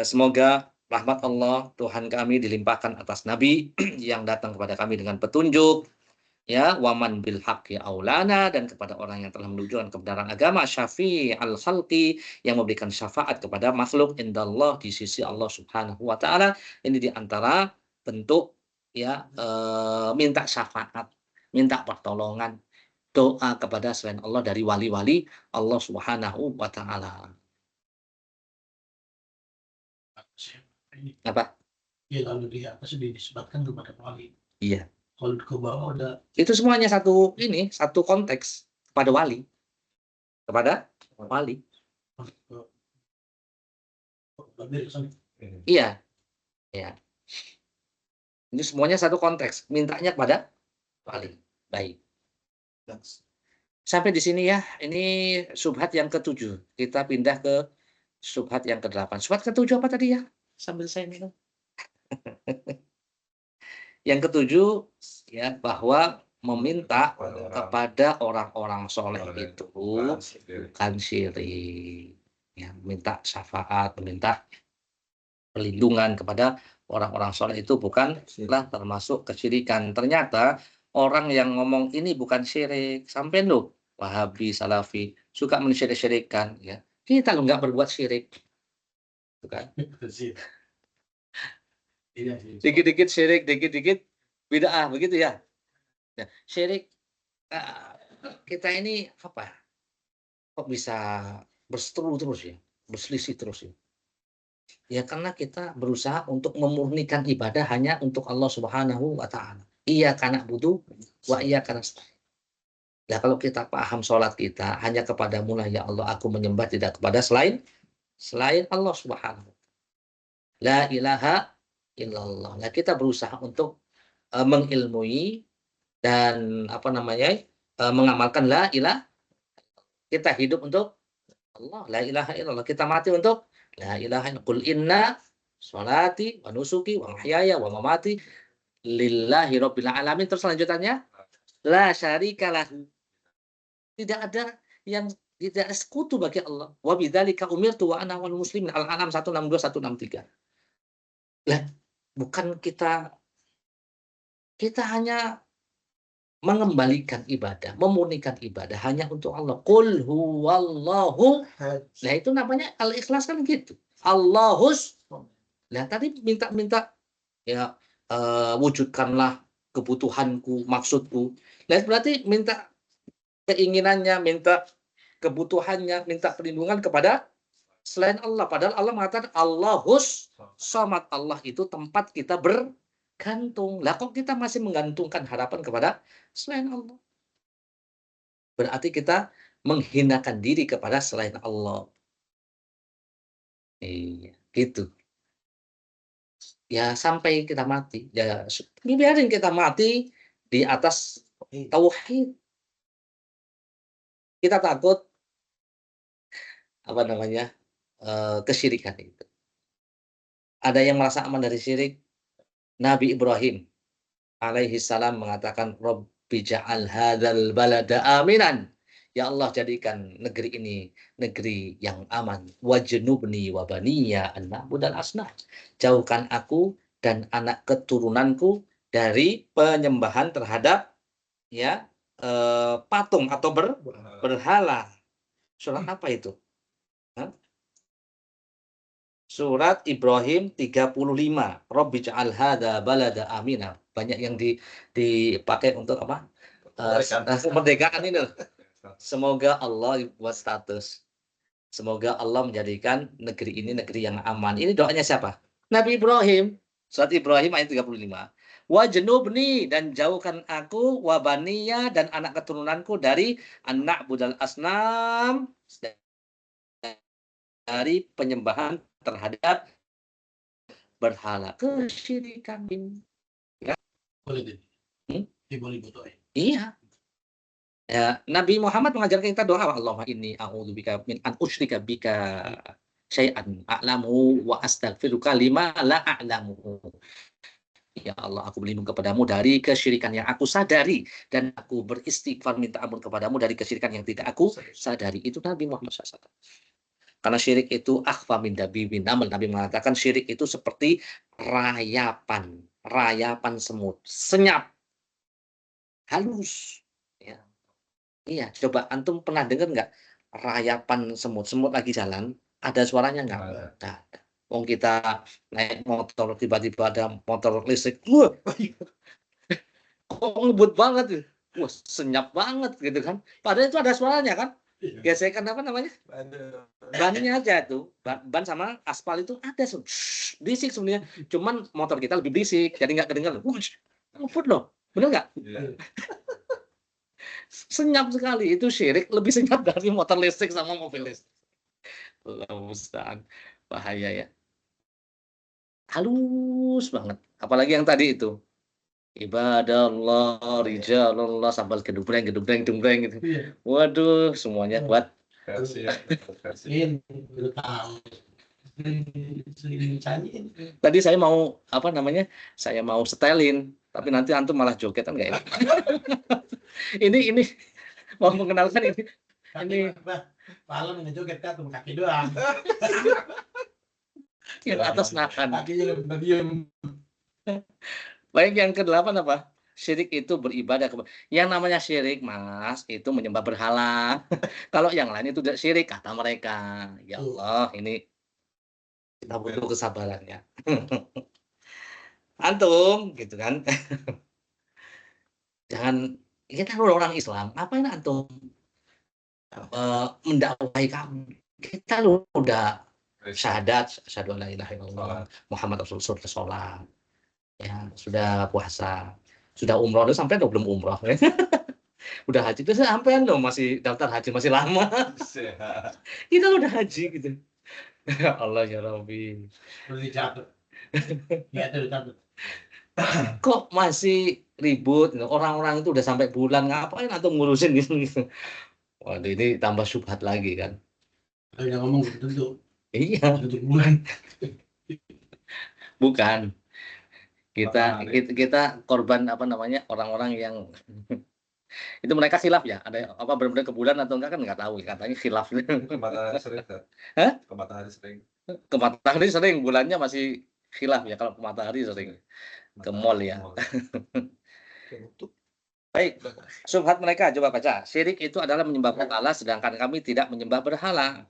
semoga rahmat Allah Tuhan kami dilimpahkan atas Nabi yang datang kepada kami dengan petunjuk, ya, waman bil haq ya aulana, dan kepada orang yang telah menunjukkan kebenaran agama, syafi al khalqi, yang memberikan syafaat kepada makhluk indallah, di sisi Allah Subhanahu wa taala. Ini di antara bentuk ya minta syafaat. minta pertolongan, doa kepada selain Allah dari wali-wali Allah Subhanahu wa taala. Ini Apa? ya kalau dia apa sih disebutkan kepada wali. Iya. Kalau ke bawah ada Itu semuanya satu konteks kepada wali. Kepada wali. Iya. Ya. Ini semuanya satu konteks, mintanya kepada wali. Baik. Sampai di sini ya, ini subhat yang ke-7. Kita pindah ke subhat yang ke-8. Subhat ke-7 apa tadi ya? Sambil saya minum. Yang ke-7 ya, bahwa meminta kepada orang-orang soleh itu bukan syirik. Ya, minta syafaat, meminta perlindungan kepada orang-orang soleh itu bukanlah termasuk kesyirikan. Ternyata orang yang ngomong ini bukan syirik, sampai loh Wahabi, Salafi suka mensyirik-syirikkan ya. Kita lo nggak berbuat syirik. Bukan? Dikit-dikit syirik, dikit-dikit bid'ah begitu ya. Nah, syirik kita ini apa? Kok bisa berseteru terus ya, berselisih terus ya? Ya karena kita berusaha untuk memurnikan ibadah hanya untuk Allah Subhanahu wa taala. Iya karena butuh wa iya karena nah, kalau kita paham sholat kita hanya kepadamu lah ya Allah aku menyembah, tidak kepada selain Allah Subhanahu. La ilaha illallah. Nah, kita berusaha untuk mengilmui dan mengamalkan la ilaha. Kita hidup untuk Allah, la ilaha illallah. Kita mati untuk la ilaha illallah. Qul inna sholati wa nusuki wa mahyaya wa mamati lillahi rabbil alamin. Terus lanjutannya la syarika lahu. Tidak ada yang tidak ada sekutu bagi Allah. Wa bidzalika umirtu wa ana wal muslimin. Al-An'am 162 163. Lah, bukan kita hanya mengembalikan ibadah, memurnikan ibadah hanya untuk Allah. Qul huwallahu. Nah, itu namanya al-ikhlas kan gitu. Allahus. Nah, tadi minta ya wujudkanlah kebutuhanku, maksudku. Nah, berarti minta keinginannya, minta kebutuhannya, minta perlindungan kepada selain Allah. Padahal Allah mengatakan Allahus Samad. Allah itu tempat kita bergantung. Lah kok kita masih menggantungkan harapan kepada selain Allah? Berarti kita menghinakan diri kepada selain Allah. Iya, gitu. Ya sampai kita mati. Ya biarin kita mati di atas tauhid. Kita takut kesyirikan itu. Ada yang merasa aman dari syirik? Nabi Ibrahim alaihi salam mengatakan Rabbi ja'al hadzal balada aminan. Ya Allah jadikan negeri ini negeri yang aman. Wajnubni wa baniya an na'budal asnam. Jauhkan aku dan anak keturunanku dari penyembahan terhadap patung atau berhala. Surat apa itu? Surat Ibrahim 35. Rabbi ja'al hadza balada amina. Banyak yang dipakai untuk apa? Kemerdekaan ini loh. Semoga Allah buat status. Semoga Allah menjadikan negeri ini negeri yang aman. Ini doanya siapa? Nabi Ibrahim. Surat Ibrahim ayat 35. Wajnubni, dan jauhkan aku, wabaniya, dan anak keturunanku dari anak budal asnam, dari penyembahan terhadap berhala, kesyirikan. Ya. boleh boleh betul. Iya. Ya, Nabi Muhammad mengajarkan kita doa, Allahumma inni a'udzubika min an usyrika bika syai'an a'lamu wa astaghfiruka lima la a'lamu. Ya Allah, aku berlindung kepadamu dari kesyirikan yang aku sadari, dan aku beristighfar minta ampun kepadamu dari kesyirikan yang tidak aku sadari. Itu Nabi Muhammad SAW. Karena syirik itu akhfa min dabibin naml. Nabi mengatakan syirik itu seperti rayapan semut, senyap, halus. Ya. Iya, coba antum pernah dengar nggak rayapan semut? Semut lagi jalan, ada suaranya nggak? Ada. Wong kita naik motor tiba-tiba ada motor listrik, wah, kok ngebut banget. wah senyap banget gitu kan. Padahal itu ada suaranya kan. Iya. Gesekan apa namanya? Aduh. Bannya aja tuh. Ban sama aspal itu ada berisik sebenarnya. Cuman motor kita lebih berisik, jadi nggak kedengeran. Ngebut loh. Bener nggak? Iya. Senyap sekali. Itu syirik lebih senyap dari motor listrik sama mobil listrik. Allahu musta'an. Bahaya ya. Halus banget. Apalagi yang tadi itu. Ibadallah, rijalullah, sambil gedumbreng gitu. Iya. Waduh, semuanya kuat. Versi ya. Versi. Ini udah tahu. Sering nyanyiin. Tadi saya mau apa namanya? Saya mau setelin, tapi nanti antum malah joget kan nggak enak. ini mau mengenalkan ini. Kaki malam ini joget kan cuma kaki doang. Yang atas nahan. Kakinya udah diem. Baik, yang ke-8 apa? Syirik itu beribadah yang namanya syirik, Mas, itu menyembah berhala. Kalau yang lain itu tidak syirik kata mereka. Ya Allah, ini kita butuh kesabarannya. Antum gitu kan. Jangan, kita orang Islam, ngapain antum mendakwahi kami? Kita udah syahadat, asyhadu an la ilaha illallah, Muhammad Rasulullah, sholat. Ya, sudah puasa, sudah umroh, itu sampai belum umroh. Udah haji itu sampean loh, masih daftar haji masih lama. Kita udah haji gitu. Ya Allah ya Rabbi. Udah dicatat. Iya, udah dicatat. Kok masih ribut? Orang-orang itu udah sampai bulan, ngapain atau ngurusin gitu. Waduh, ini tambah syubhat lagi kan. Kalau yang ngomong tentu Iya, untuk bulan. bukan. Kita korban apa namanya, orang-orang yang itu mereka khilaf ya, ada apa benar-benar ke bulan atau enggak kan nggak tahu, katanya khilaf. Ke matahari sering kan? Hah? Ke matahari sering. Ke matahari sering, bulannya masih khilaf ya, kalau ke matahari sering. Ke mall ya. Baik, syubhat mereka coba baca. Syirik itu adalah menyembah berhala, sedangkan kami tidak menyembah berhala.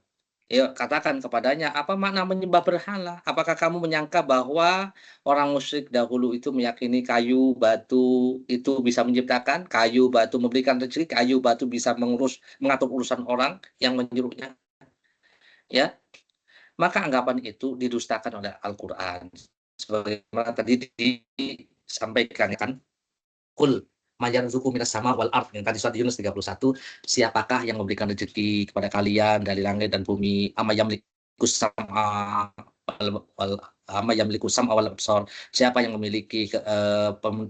Ya, katakan kepadanya, apa makna menyembah berhala? Apakah kamu menyangka bahwa orang musyrik dahulu itu meyakini kayu, batu itu bisa menciptakan, kayu, batu memberikan rezeki, kayu, batu bisa mengatur urusan orang yang menyuruhnya? Ya, maka anggapan itu didustakan oleh Al-Qur'an. Sebagaimana tadi disampaikan kan, Qul mayarzuqu minas sama wal ard, yang tadi surat Yunus 31, siapakah yang memberikan rezeki kepada kalian dari langit dan bumi? Ama yamliku sam'a ama yamliku sam'a wal absar, siapa yang memiliki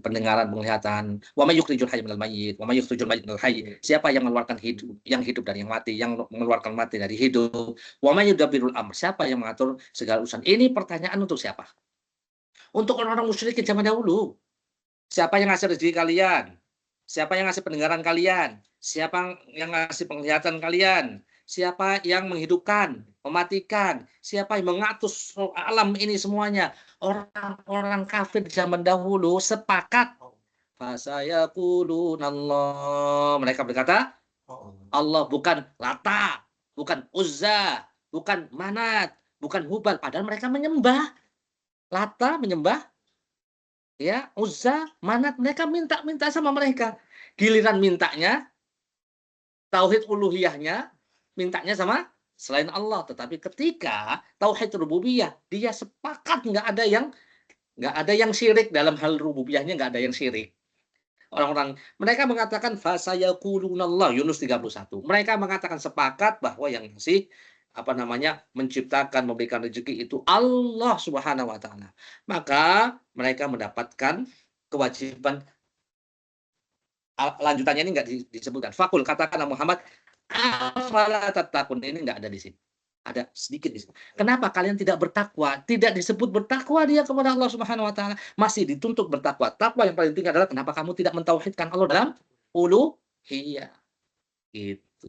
pendengaran, penglihatan? Wa may yukhrijul hayya minal mayyit wa may yukhrijul mayyit minal hayy, siapa yang mengeluarkan hidup dari yang mati, yang mengeluarkan mati dari hidup? Wa may yudabbirul amr, siapa yang mengatur segala urusan? Ini pertanyaan untuk siapa? Untuk orang-orang musyrik zaman dahulu. Siapa yang ngasih rezeki kalian? Siapa yang ngasih pendengaran kalian? Siapa yang ngasih penglihatan kalian? Siapa yang menghidupkan, mematikan? Siapa yang mengatur alam ini semuanya? Orang-orang kafir zaman dahulu sepakat. Fasayaqulunallah. Mereka berkata, Allah, bukan Lata, bukan Uzza, bukan Manat, bukan Hubal. Padahal mereka menyembah Lata, menyembah ya Uzza, Manat, mereka minta sama mereka. Giliran mintanya, tauhid uluhiyahnya, mintanya sama selain Allah. Tetapi ketika tauhid rububiyah, dia sepakat nggak ada yang syirik dalam hal rububiyahnya, nggak ada yang syirik. Orang-orang mereka mengatakan fasayaqulunallah, Yunus 31. Mereka mengatakan sepakat bahwa yang ngasih apa namanya menciptakan, memberikan rezeki itu Allah Subhanahu wa taala. Maka mereka mendapatkan kewajiban, lanjutannya ini enggak disebutkan. Fakul, katakanlah Muhammad, afala tattaqun, ini enggak ada di sini. Ada sedikit di sini. Kenapa kalian tidak bertakwa? Tidak disebut bertakwa dia kepada Allah Subhanahu wa taala. Masih dituntut bertakwa. Takwa yang paling tinggi adalah kenapa kamu tidak mentauhidkan Allah dalam uluhiyah. Gitu.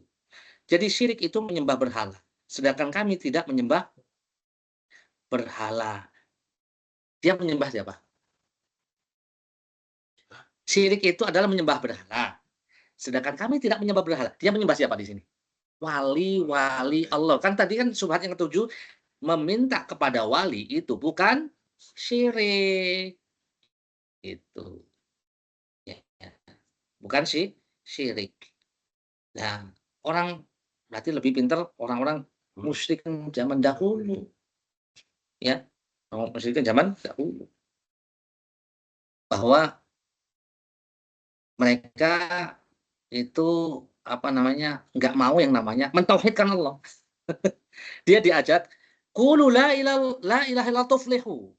Jadi syirik itu menyembah berhala. Sedangkan kami tidak menyembah berhala. Dia menyembah siapa? Syirik itu adalah menyembah berhala. Sedangkan kami tidak menyembah berhala. Dia menyembah siapa di sini? Wali Allah. Kan tadi kan syubhat yang ke-7, meminta kepada wali itu bukan syirik. Itu. Ya. bukan syirik. Nah, orang berarti lebih pintar orang-orang musyrik zaman dahulu, ya. Orang musyrik zaman dahulu. Bahwa mereka itu nggak mau yang namanya mentauhidkan Allah. Dia diajak, qulu la ilaha illallah tuflihu.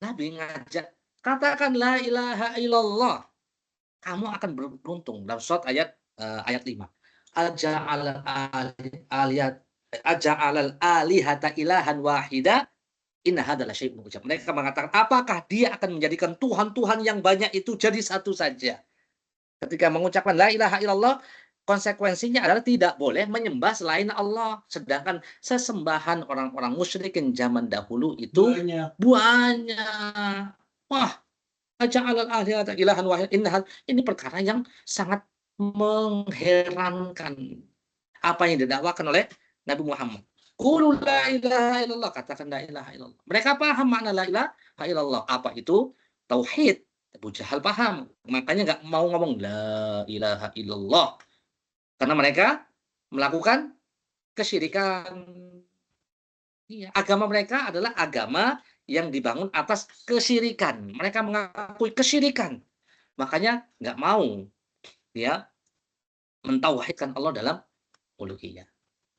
Nabi ngajak, katakan la ilaha illallah, kamu akan beruntung. Dalam surat ayat 5. Aja'alal alihata ilahan wahida inna hadzal syai'un ujab. Mereka mengatakan, apakah dia akan menjadikan Tuhan-Tuhan yang banyak itu jadi satu saja? Ketika mengucapkan la ilaha illallah, konsekuensinya adalah tidak boleh menyembah selain Allah. Sedangkan sesembahan orang-orang musyrikin zaman dahulu itu banyak. Wah, aja'alal alihata ilahan wahid. Ini perkara yang sangat mengherankan. Apa yang didakwakan oleh Nabi Muhammad. Qulu la ilaha illallah, katakan la ilaha illallah. Mereka paham makna la ilaha illallah. Apa itu? Tauhid. Abu Jahal paham, makanya nggak mau ngomong la ilaha illallah. Karena mereka melakukan kesyirikan. Iya, agama mereka adalah agama yang dibangun atas kesyirikan. Mereka mengakui kesyirikan. Makanya nggak mau ya mentauhidkan Allah dalam uluhiyah.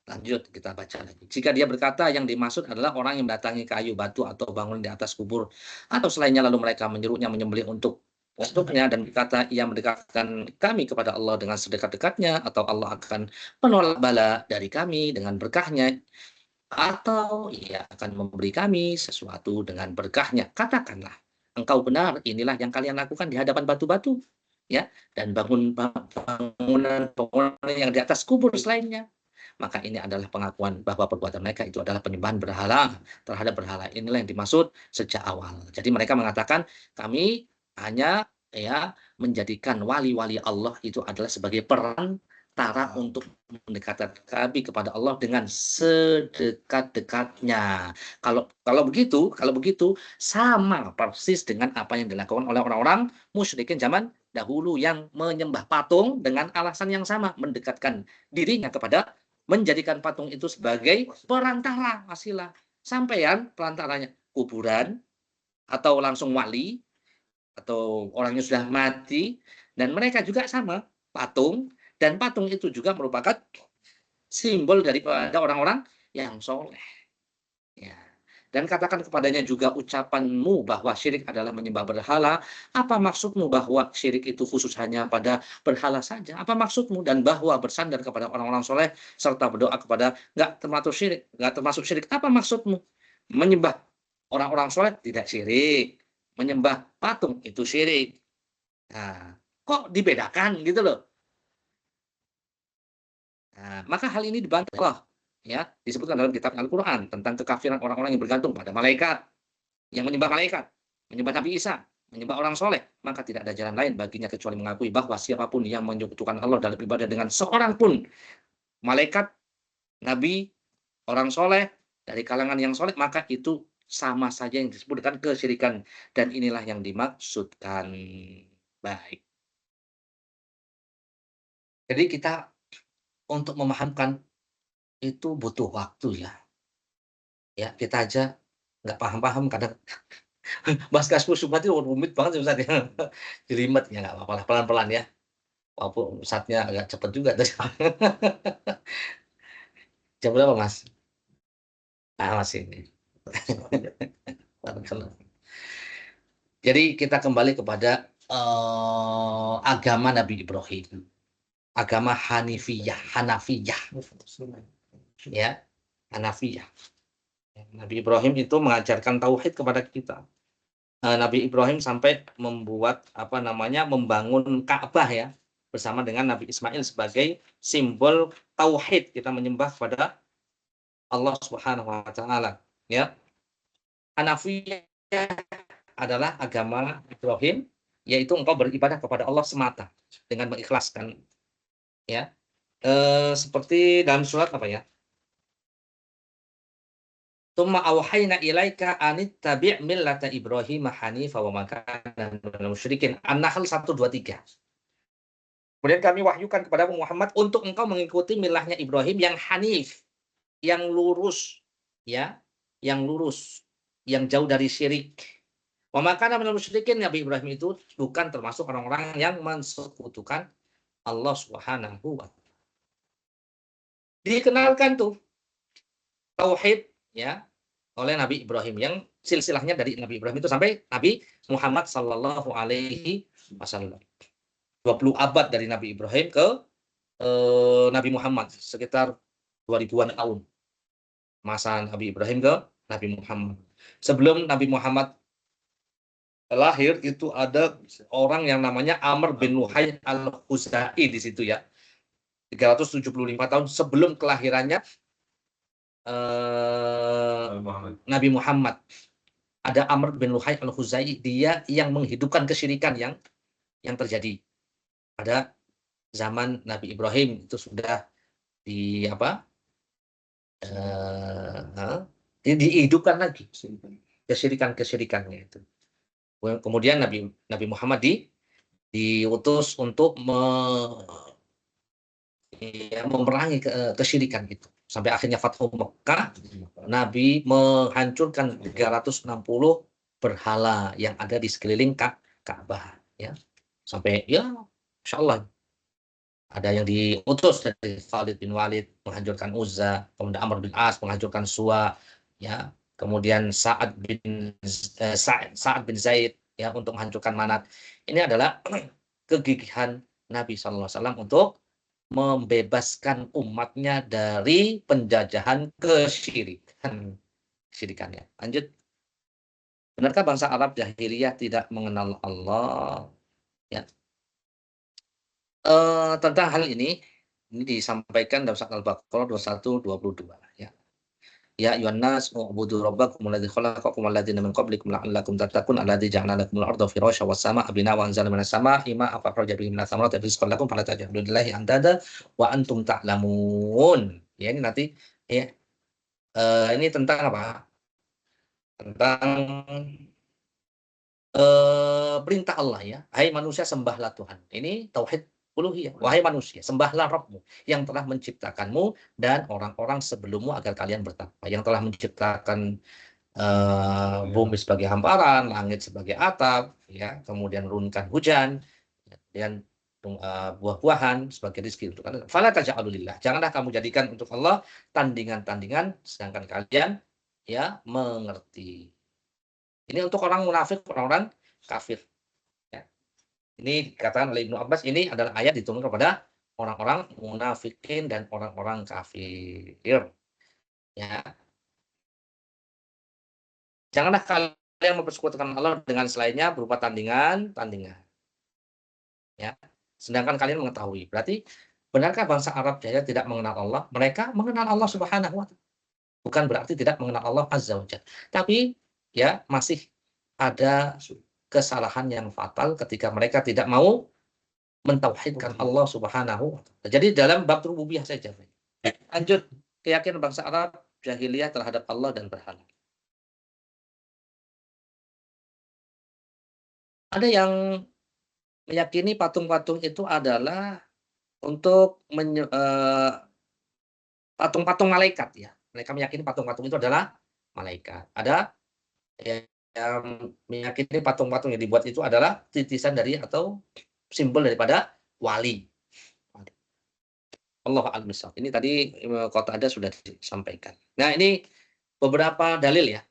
Lanjut kita baca lagi. Jika dia berkata yang dimaksud adalah orang yang mendatangi kayu, batu, atau bangun di atas kubur, atau selainnya lalu mereka menyuruhnya menyembelih untuknya dan berkata ia mendekatkan kami kepada Allah dengan sedekat-dekatnya, atau Allah akan menolak bala dari kami dengan berkahnya, atau ia akan memberi kami sesuatu dengan berkahnya. Katakanlah, engkau benar, inilah yang kalian lakukan di hadapan batu-batu, ya, dan bangunan yang di atas kubur selainnya. Maka ini adalah pengakuan bahwa perbuatan mereka itu adalah penyembahan berhala terhadap berhala. Inilah yang dimaksud sejak awal. Jadi mereka mengatakan kami hanya menjadikan wali-wali Allah itu adalah sebagai perantara untuk mendekatkan kami kepada Allah dengan sedekat-dekatnya. Kalau begitu sama persis dengan apa yang dilakukan oleh orang-orang musyrikin zaman dahulu yang menyembah patung dengan alasan yang sama, mendekatkan dirinya kepada menjadikan patung itu sebagai perantara wasilah. Sampean perantaranya kuburan atau langsung wali atau orangnya sudah mati, dan mereka juga sama patung, dan patung itu juga merupakan simbol daripada orang-orang yang soleh. Ya. Dan katakan kepadanya juga ucapanmu bahwa syirik adalah menyembah berhala. Apa maksudmu bahwa syirik itu khusus hanya pada berhala saja? Apa maksudmu? Dan bahwa bersandar kepada orang-orang soleh serta berdoa kepada nggak termasuk syirik. Apa maksudmu? Menyembah orang-orang soleh tidak syirik. Menyembah patung itu syirik. Nah, kok dibedakan gitu loh? Nah, maka hal ini dibantah Allah. Ya, disebutkan dalam kitab Al-Quran tentang kekafiran orang-orang yang bergantung pada malaikat, yang menyembah malaikat, menyembah Nabi Isa, menyembah orang soleh, maka tidak ada jalan lain baginya kecuali mengakui bahwa siapapun yang menyekutukan Allah dalam ibadah dengan seorang pun, malaikat, Nabi, orang soleh, dari kalangan yang soleh, maka itu sama saja yang disebut dengan kesyirikan. Dan inilah yang dimaksudkan. Baik. Jadi kita untuk memahamkan itu butuh waktu ya. Ya, kita aja nggak paham-paham kadang. Bahas kaskus sumat itu rumit banget Ustaz ya. Jelimet ya nggak apa-apa lah, pelan-pelan ya. Walaupun Ustaznya agak cepet juga tadi. Jam berapa Mas? Masih ini. Jadi kita kembali kepada agama Nabi Ibrahim. Agama Hanafiyah. Ya, Hanafiyah. Nabi Ibrahim itu mengajarkan tauhid kepada kita. Nabi Ibrahim sampai membuat membangun Ka'bah ya, bersama dengan Nabi Ismail sebagai simbol tauhid, kita menyembah kepada Allah Subhanahu wa taala, ya. Hanafiyah adalah agama Ibrahim, yaitu engkau beribadah kepada Allah semata dengan mengikhlaskan, ya. Seperti dalam surat apa ya? Tsumma auhayna ilaika anittabi' millata Ibrahim hanifa wa ma kana minal musyrikin. An-Nahl 123. Kemudian kami wahyukan kepada Muhammad untuk engkau mengikuti milahnya Ibrahim yang hanif, yang lurus, ya, yang lurus, yang jauh dari syirik. Wa ma kana minal musyrikin, Nabi Ibrahim itu bukan termasuk orang-orang yang mensekutukan Allah Subhanahu wa taala. Dikenalkan tuh tauhid, ya, oleh Nabi Ibrahim yang silsilahnya dari Nabi Ibrahim itu sampai Nabi Muhammad sallallahu alaihi wasallam. 20 abad dari Nabi Ibrahim ke Nabi Muhammad, sekitar 2000-an tahun masa Nabi Ibrahim ke Nabi Muhammad. Sebelum Nabi Muhammad lahir itu ada orang yang namanya Amr bin Luhai al-Khuzai di situ, ya. 375 tahun sebelum kelahirannya Nabi Muhammad. Ada Amr bin Luhai al-Khuzai, dia yang menghidupkan kesyirikan yang terjadi pada zaman Nabi Ibrahim. Itu sudah dihidupkan lagi kesyirikannya itu. Kemudian Nabi Muhammad diutus untuk memerangi kesyirikan itu. Sampai akhirnya Fathu Mekah, Nabi menghancurkan 360 berhala yang ada di sekeliling Ka'bah, ya. Sampai, ya, insyaallah ada yang diutus dari Khalid bin Walid menghancurkan Uzza, kemudian Amr bin As menghancurkan Suwa, ya. Kemudian Sa'ad bin Zaid, ya, untuk menghancurkan Manat. Ini adalah kegigihan Nabi SAW untuk membebaskan umatnya dari penjajahan kesyirikannya. Lanjut. Benarkah bangsa Arab jahiliyah tidak mengenal Allah? Ya. Tentang hal ini disampaikan dalam surat Al-Baqarah 21-22, ya. Ya ayyuhan nas u'budu rabbakum alladzi khalaqakum walladzina min qablikum la'allakum tattaqun alladzi ja'ala lakumul arda firasyan was samaa'a binaa'a wa anzala minas samaa'i maa'an fa akhraja bihi minas thamarati rizqan lakum fala taj'alu lillahi andada wa antum ta'lamun. Ya, ini nanti, ya, ini tentang apa? Tentang perintah Allah, ya. Hai manusia, sembahlah Tuhan. Ini tauhid uluhiyah. Wahai manusia, sembahlah Rabbmu yang telah menciptakanmu dan orang-orang sebelummu agar kalian bertakwa. Yang telah menciptakan bumi sebagai hamparan, langit sebagai atap, ya, kemudian menurunkan hujan dan buah-buahan sebagai rezeki untuk kalian. Fala taj'alu lillah. Janganlah kamu jadikan untuk Allah tandingan-tandingan sedangkan kalian, ya, mengerti. Ini untuk orang munafik, orang-orang kafir. Ya. Ini dikatakan oleh Ibnu Abbas, ini adalah ayat diturunkan kepada orang-orang munafikin dan orang-orang kafir. Ya. Janganlah kalian mempersekutukan Allah dengan selainnya berupa tandingan. Ya. Sedangkan kalian mengetahui. Berarti benarkah bangsa Arab jahiliyah tidak mengenal Allah? Mereka mengenal Allah Subhanahu wa taala. Bukan berarti tidak mengenal Allah Azza wa Jalla. Tapi, ya, masih ada kesalahan yang fatal ketika mereka tidak mau mentauhidkan Allah Subhanahu wa taala. Jadi dalam bab rububiyah saja. Lanjut, keyakinan bangsa Arab jahiliyah terhadap Allah dan berhala. Ada yang meyakini patung-patung itu adalah untuk patung-patung malaikat, ya. Mereka meyakini patung-patung itu adalah malaikat. Ada yang meyakini patung-patung yang dibuat itu adalah titisan dari atau simbol daripada wali. Allah a'lam bishawab. Ini tadi Kota Ada sudah disampaikan. Nah, ini beberapa dalil, ya,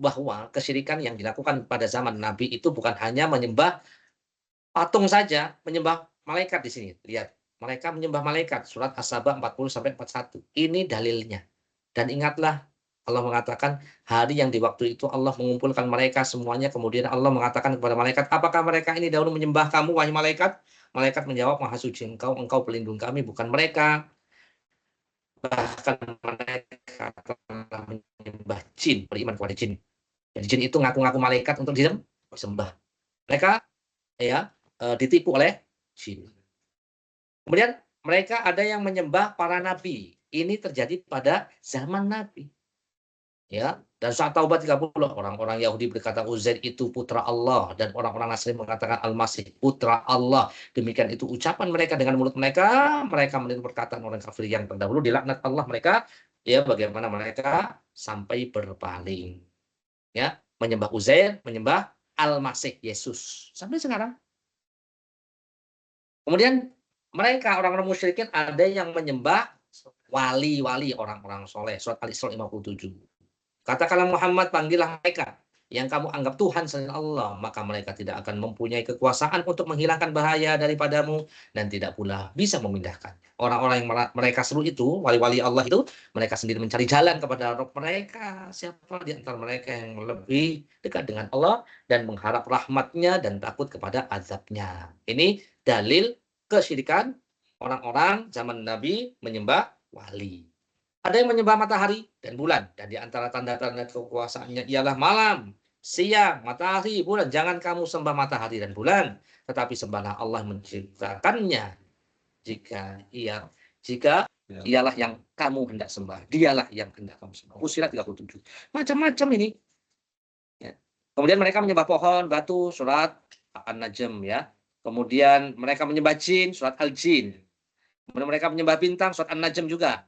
bahwa kesyirikan yang dilakukan pada zaman Nabi itu bukan hanya menyembah patung saja, menyembah malaikat di sini. Lihat, mereka menyembah malaikat. Surat As-Saba 40-41. Ini dalilnya. Dan ingatlah, Allah mengatakan hari yang di waktu itu Allah mengumpulkan mereka semuanya, kemudian Allah mengatakan kepada malaikat, apakah mereka ini dahulu menyembah kamu, wahai malaikat? Malaikat menjawab, maha suci engkau pelindung kami, bukan mereka. Bahkan mereka telah menyembah jin, beriman kepada jin. Jadi jin itu ngaku-ngaku malaikat untuk disembah. Mereka, ya, ditipu oleh jin. Kemudian mereka ada yang menyembah para nabi. Ini terjadi pada zaman Nabi. Ya, Dan saat taubat 30, orang-orang Yahudi berkata Uzair itu putra Allah, dan orang-orang Nasrani mengatakan Al-Masih putra Allah. Demikian itu ucapan mereka dengan mulut mereka, mereka meniru perkataan orang kafir yang terdahulu, dilaknat Allah mereka, ya bagaimana mereka sampai berpaling. Ya, menyembah Uzair, menyembah Al-Masih Yesus sampai sekarang. Kemudian mereka orang-orang musyrikin ada yang menyembah wali-wali orang-orang soleh. Surat Al-Isra 57. Katakanlah Muhammad, panggillah mereka yang kamu anggap Tuhan selain Allah, maka mereka tidak akan mempunyai kekuasaan untuk menghilangkan bahaya daripadamu dan tidak pula bisa memindahkannya. Orang-orang yang mereka seru itu, wali-wali Allah itu, mereka sendiri mencari jalan kepada Rabb mereka. Siapa di antara mereka yang lebih dekat dengan Allah dan mengharap rahmatnya dan takut kepada azabnya. Ini dalil kesyirikan orang-orang zaman Nabi menyembah wali. Ada yang menyembah matahari dan bulan. Dan di antara tanda-tanda kekuasaannya ialah malam, siang, matahari, bulan. Jangan kamu sembah matahari dan bulan, tetapi sembahlah Allah menciptakannya. Jika ialah yang kamu hendak sembah. Dialah yang hendak kamu sembah. Fussilat 37. Macam-macam ini. Ya. Kemudian mereka menyembah pohon, batu, surat An-Najm, ya. Kemudian mereka menyembah jin, surat Al-Jin. Kemudian mereka menyembah bintang, surat An-Najm juga.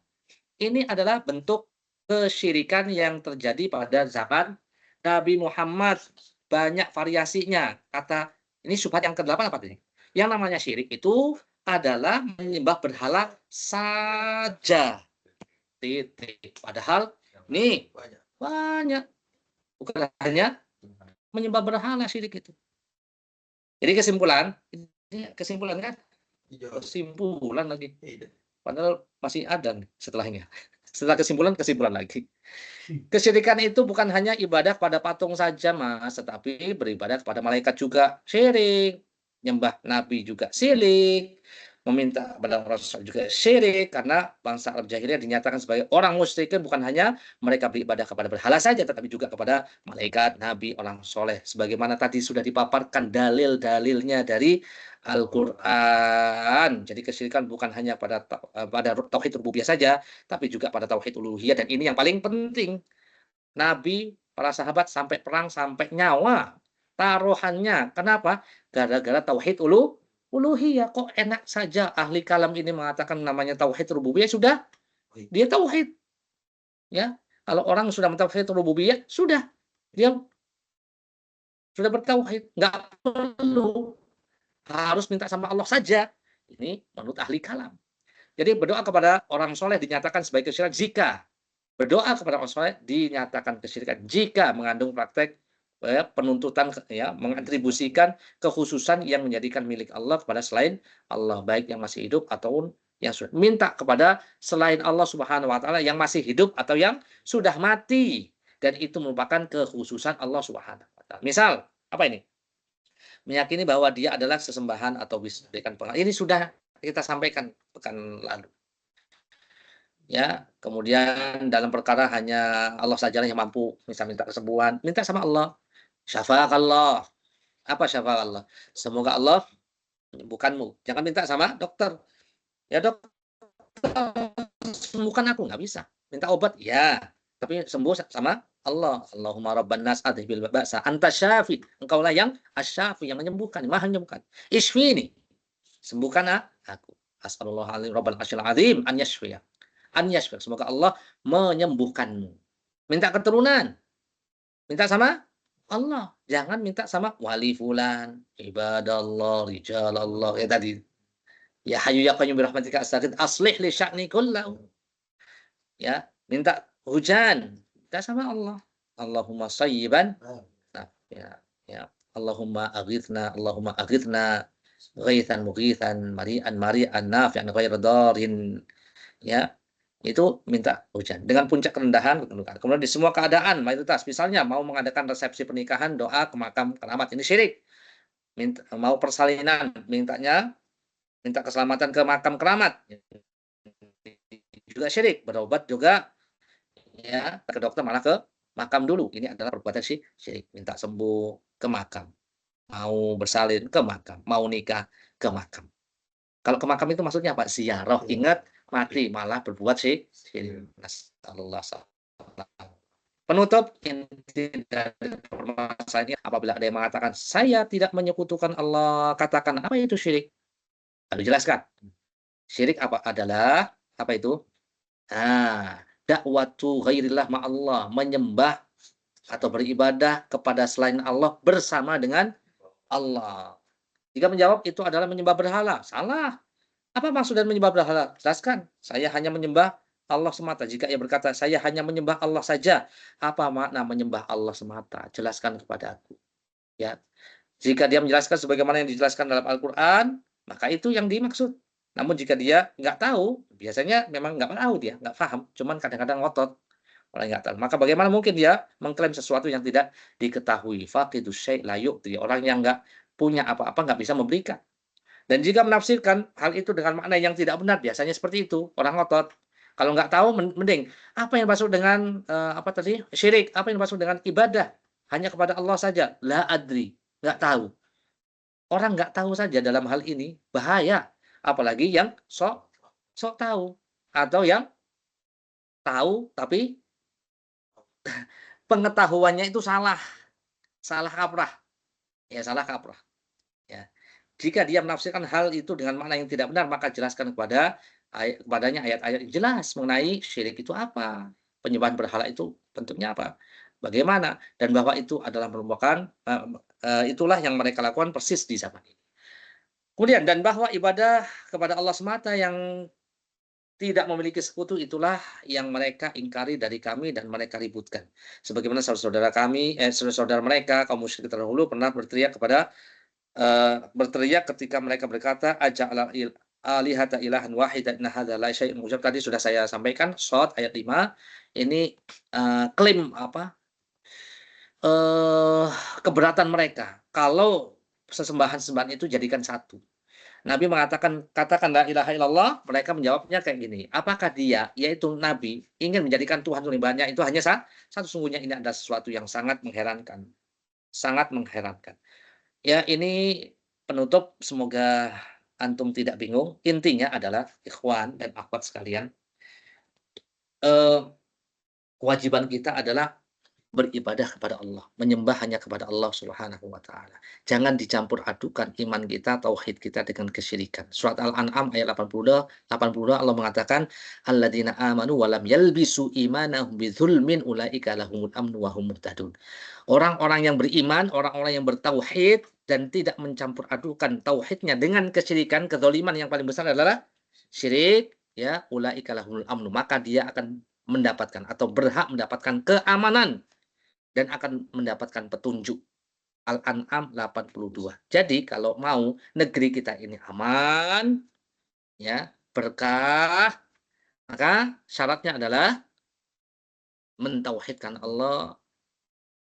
Ini adalah bentuk kesyirikan yang terjadi pada zaman Nabi Muhammad. Banyak variasinya. Kata ini syubhat yang ke-8 apa ini? Yang namanya syirik itu adalah menyembah berhala saja. Titik. Padahal nih banyak. Bukan hanya menyembah berhala syirik itu. Jadi kesimpulan kan? Kesimpulan lagi. Padahal masih ada setelahnya. Setelah kesimpulan lagi. Kesyirikan itu bukan hanya ibadah pada patung saja, Mas, tetapi beribadah kepada malaikat juga syirik. Nyembah Nabi juga syirik. Meminta kepada Rasul juga syirik. Karena bangsa Arab jahiliyah dinyatakan sebagai orang musyrikin bukan hanya mereka beribadah kepada berhala saja, tetapi juga kepada malaikat, Nabi, orang soleh. Sebagaimana tadi sudah dipaparkan dalil-dalilnya dari Al-Quran. Jadi kesyirikan bukan hanya pada tauhid rububiyah saja, tapi juga pada tauhid uluhiyah. Dan ini yang paling penting. Nabi, para sahabat sampai perang, sampai nyawa taruhannya. Kenapa? Gara-gara tauhid uluhiyah. Kok enak saja ahli kalam ini mengatakan namanya tauhid rububiyah, sudah dia tauhid. Ya, kalau orang sudah mentauhid rububiyah, sudah dia sudah bertauhid, nggak perlu harus minta sama Allah saja. Ini menurut ahli kalam. Jadi berdoa kepada orang soleh dinyatakan sebagai kesyirikan jika berdoa kepada orang soleh dinyatakan kesyirikan jika mengandung praktek penuntutan, ya, mengatribusikan kekhususan yang menjadikan milik Allah kepada selain Allah, baik yang masih hidup ataupun yang sudah. Minta kepada selain Allah Subhanahu wa taala yang masih hidup atau yang sudah mati, dan itu merupakan kekhususan Allah Subhanahu wa taala. Misal, apa ini? Meyakini bahwa dia adalah sesembahan atau bisa diberikan pengaruh. Ini sudah kita sampaikan pekan lalu. Ya, kemudian dalam perkara hanya Allah saja yang mampu, misal minta kesembuhan, minta sama Allah. Syafaat Allah. Apa syafaat Allah? Semoga Allah menyembuhkanmu. Jangan minta sama dokter. Ya dokter, sembuhkan aku. Nggak bisa. Minta obat, ya. Tapi sembuh sama Allah. Allahumma rabban nas adhibil ba'sa anta syafi. Engkaulah yang asyafi, yang menyembuhkan, maha menyembuhkan. Isfini. Sembuhkan aku. As'alullah alim rabbal arsyil azim an yashfiya. An yashfiya. Semoga Allah menyembuhkanmu. Minta keturunan. Minta sama Allah. Jangan minta sama wali fulan, ibadallah, rijalallah. Ya tadi. Ya hayyu ya qayyum bi rahmatika astaghfir aslih li sya'ni kullahu. Ya, minta hujan. Minta sama Allah. Allahumma sayyiban. Nah, ya. Allahumma aghithna ghaithan mughithan mari'an nafi'an ghairu darin. Ya. Itu minta hujan dengan puncak kerendahan. Kemudian di semua keadaan mayoritas, misalnya mau mengadakan resepsi pernikahan, doa ke makam keramat, ini syirik. Mau persalinan, minta keselamatan ke makam keramat, juga syirik. Berobat juga, ya, ke dokter malah ke makam dulu, ini adalah perbuatan syirik. Minta sembuh ke makam, mau bersalin ke makam, mau nikah ke makam. Kalau ke makam itu maksudnya apa? Ziarah, ingat mati malah berbuat syirik. Nasallallahu Penutup inti dari permasalahan ini, apabila ada yang mengatakan saya tidak menyekutukan Allah, katakan apa itu syirik? Lalu jelaskan. Syirik apa adalah apa itu? Dakwatu ghairillah ma'allah, menyembah atau beribadah kepada selain Allah bersama dengan Allah. Jika menjawab itu adalah menyembah berhala, salah. Apa maksud dari menyembah berhala? Jelaskan. Saya hanya menyembah Allah semata. Jika ia berkata, saya hanya menyembah Allah saja. Apa makna menyembah Allah semata? Jelaskan kepada aku. Ya. Jika dia menjelaskan sebagaimana yang dijelaskan dalam Al-Quran, maka itu yang dimaksud. Namun jika dia nggak tahu, biasanya memang nggak tahu dia, nggak paham. Cuman kadang-kadang ngotot. Orang nggak tahu. Maka bagaimana mungkin dia mengklaim sesuatu yang tidak diketahui? Faqidu syai' la yu'ti. Orang yang nggak punya apa-apa nggak bisa memberikan. Dan jika menafsirkan hal itu dengan makna yang tidak benar, biasanya seperti itu, orang ngotot. Kalau nggak tahu, mending apa yang dimaksud dengan apa tadi? Syirik, apa yang dimaksud dengan ibadah? Hanya kepada Allah saja. La adri, nggak tahu. Orang nggak tahu saja dalam hal ini bahaya. Apalagi yang sok tahu atau yang tahu tapi pengetahuannya itu salah kaprah. Ya, salah kaprah. Ya. Jika dia menafsirkan hal itu dengan makna yang tidak benar, maka jelaskan kepadanya ayat-ayat yang jelas mengenai syirik itu apa, penyembahan berhala itu bentuknya apa, bagaimana, dan bahwa itu adalah merupakan itulah yang mereka lakukan persis di zaman ini. Kemudian dan bahwa ibadah kepada Allah semata yang tidak memiliki sekutu itulah yang mereka ingkari dari kami dan mereka ributkan. Sebagaimana saudara-saudara kami, saudara-saudara mereka kaum musyrik terdahulu pernah berteriak ketika mereka berkata aja'ala alihata ilahan wahidan inna hadza la syai'un ujab. Tadi sudah saya sampaikan Shad ayat 5. Ini klaim keberatan mereka kalau sesembahan-sembahan itu jadikan satu. Nabi mengatakan katakan la ilaha illallah, mereka menjawabnya kayak gini. Apakah dia yaitu Nabi ingin menjadikan Tuhan sebanyak itu hanya satu? Sungguhnya ini adalah sesuatu yang sangat mengherankan. Sangat mengherankan. Ya, ini penutup, semoga antum tidak bingung. Intinya adalah ikhwan dan akhwat sekalian, kewajiban kita adalah beribadah kepada Allah, menyembah hanya kepada Allah Subhanahu wa taala. Jangan dicampur adukan iman kita, tauhid kita dengan kesyirikan. Surat Al-An'am ayat 82 Allah mengatakan, "Alladzina amanu wa lam yalbisu imanahum bidzulmin ulaika lahumul amnu wa hum muhtadun." Orang-orang yang beriman, orang-orang yang bertauhid dan tidak mencampur adukan tauhidnya dengan kesyirikan, kezaliman yang paling besar adalah syirik, ya, ulaika lahumul amnu, maka dia akan mendapatkan atau berhak mendapatkan keamanan dan akan mendapatkan petunjuk. Al-An'am 82. Jadi kalau mau negeri kita ini aman, ya, berkah, maka syaratnya adalah mentauhidkan Allah,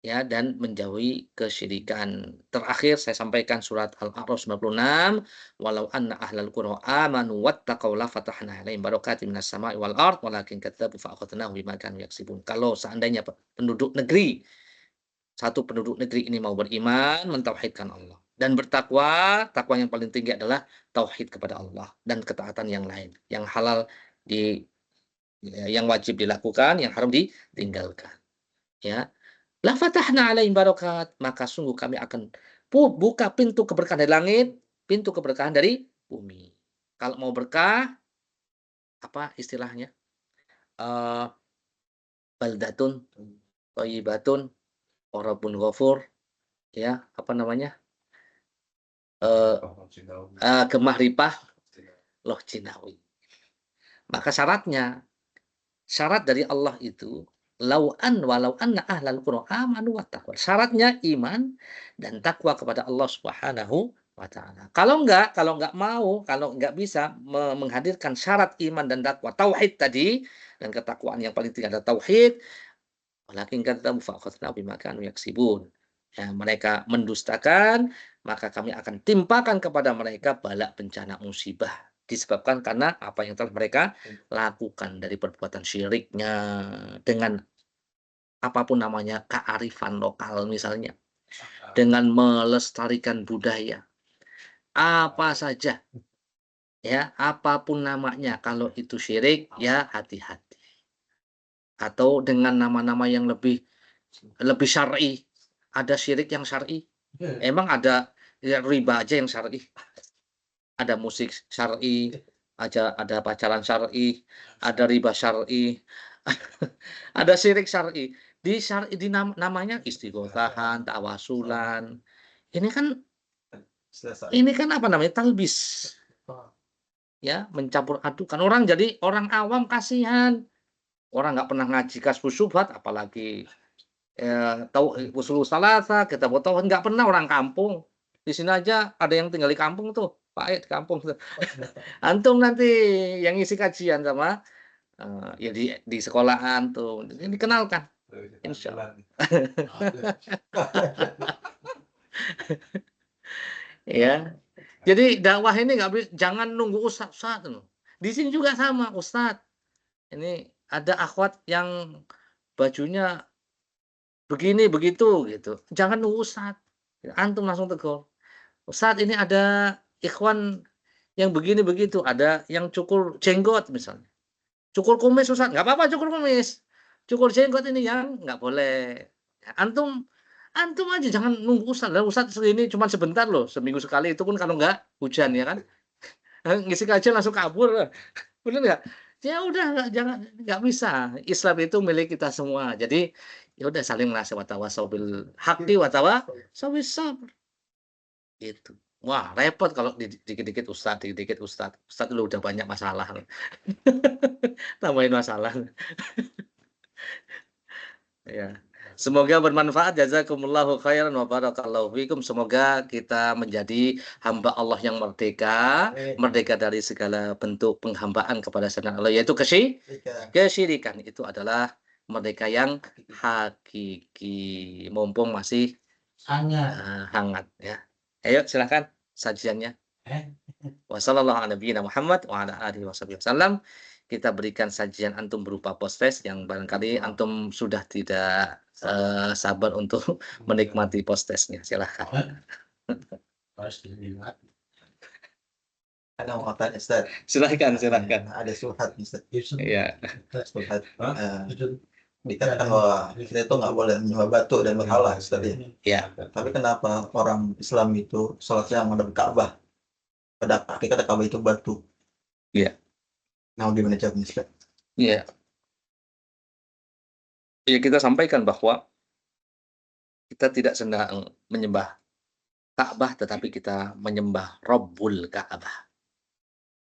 ya, dan menjauhi kesyirikan. Terakhir saya sampaikan surat Al-A'raf 96, walau anna ahlal qura amanu wattaqau la fatahna 'alaihim barakatim minas sama'i wal ard walakin kadzdzabu fa akhadnahum bima kanu yaksibun. Kalau seandainya penduduk negeri ini mau beriman, mentauhidkan Allah dan bertakwa, takwa yang paling tinggi adalah tauhid kepada Allah dan ketaatan yang lain, yang halal yang wajib dilakukan, yang haram ditinggalkan. Ya, la fatahna 'alaihim barakat, maka sungguh kami akan buka pintu keberkahan dari langit, pintu keberkahan dari bumi. Kalau mau berkah, apa istilahnya? Baldatun thayyibatun wa rabbun ghafur, ya, apa namanya? Gemah ripah loh Cinawi. Maka syarat dari Allah itu walau anna ahlal qura amanu wattaqwa. Syaratnya iman dan takwa kepada Allah Subhanahu wa taala. Kalau enggak bisa menghadirkan syarat iman dan takwa, tauhid tadi, dan ketakwaan yang paling tinggi adalah tauhid, walakin kadzabu fa akhadnahum bima kanu yaksibun. Ya, mereka mendustakan, maka kami akan timpakan kepada mereka bala, bencana, musibah disebabkan karena apa yang telah mereka lakukan dari perbuatan syiriknya dengan apapun namanya, kearifan lokal misalnya, dengan melestarikan budaya, apa saja, ya, apapun namanya, kalau itu syirik, ya hati-hati. Atau dengan nama-nama yang lebih lebih syar'i. Ada syirik yang syar'i. Emang ada ya, riba aja yang syar'i. Ada musik syar'i, ada pacaran syar'i, ada riba syar'i, ada syirik syar'i. Di syar'i namanya istighosahan, tawasulan. Ini kan Selesai. apa namanya? Talbis. Ya, mencampur adukan orang, jadi orang awam kasihan. Orang nggak pernah ngaji kasfus syubhat, apalagi tahu usul salasa, kita tahu nggak pernah orang kampung. Di sini aja ada yang tinggal di kampung tuh, Pak di kampung tuh. Antum nanti yang ngisi kajian sama ya di sekolahan tuh, ini dikenalkan. Insya Allah. Ya. Jadi dakwah ini jangan nunggu ustaz tuh. Di sini juga sama, Ustaz. Ini ada akhwat yang bajunya begini begitu gitu. Jangan nunggu Ustaz. Antum langsung tegur. Ustaz, ini ada ikhwan yang begini begitu, ada yang cukur jenggot misalnya. Cukur kumis Ustaz, nggak apa-apa cukur kumis. Cukur jenggot ini yang nggak boleh. Antum aja jangan nunggu Ustaz. Lah Ustaz ini cuma sebentar loh, seminggu sekali, itu pun kalau nggak hujan ya kan. Ngisi kajian langsung kabur. Bener nggak? Ya udah nggak bisa. Islam itu milik kita semua. Jadi ya udah saling nasihat wa tawasau bil haqqi wa tawasawis sabr. Gitu. Wah, repot kalau dikit-dikit Ustaz, dikit-dikit Ustaz. Ustaz lu udah banyak masalah. Tambahin masalah. Ya. Semoga bermanfaat. Jazakumullahu khairan wa barakallahu fikum. Semoga kita menjadi hamba Allah yang merdeka, merdeka dari segala bentuk penghambaan kepada selain Allah, yaitu kesyirikan. Itu adalah merdeka yang hakiki. Mumpung masih hangat ya. Ayo silakan sajiannya. Wassallallahu ala nabiyina Muhammad wa ala alihi wasallam. Kita berikan sajian antum berupa post-test yang barangkali antum sudah tidak sabar untuk menikmati post-testnya. Silahkan. Ada mau tanya Ustaz. Silahkan. Ada subhat Ustaz. Iya. Subhat. Dikatakan bahwa kita itu nggak boleh menyembah batu dan berhala Ustaz ya. Iya. Tapi kenapa orang Islam itu sholatnya menghadap Ka'bah? Pada hakikat Ka'bah itu batu. Iya. Nah, gimana jawabnya Ustaz? Iya. Ya, kita sampaikan bahwa kita tidak sedang menyembah Ka'bah, tetapi kita menyembah Rabbul Ka'bah.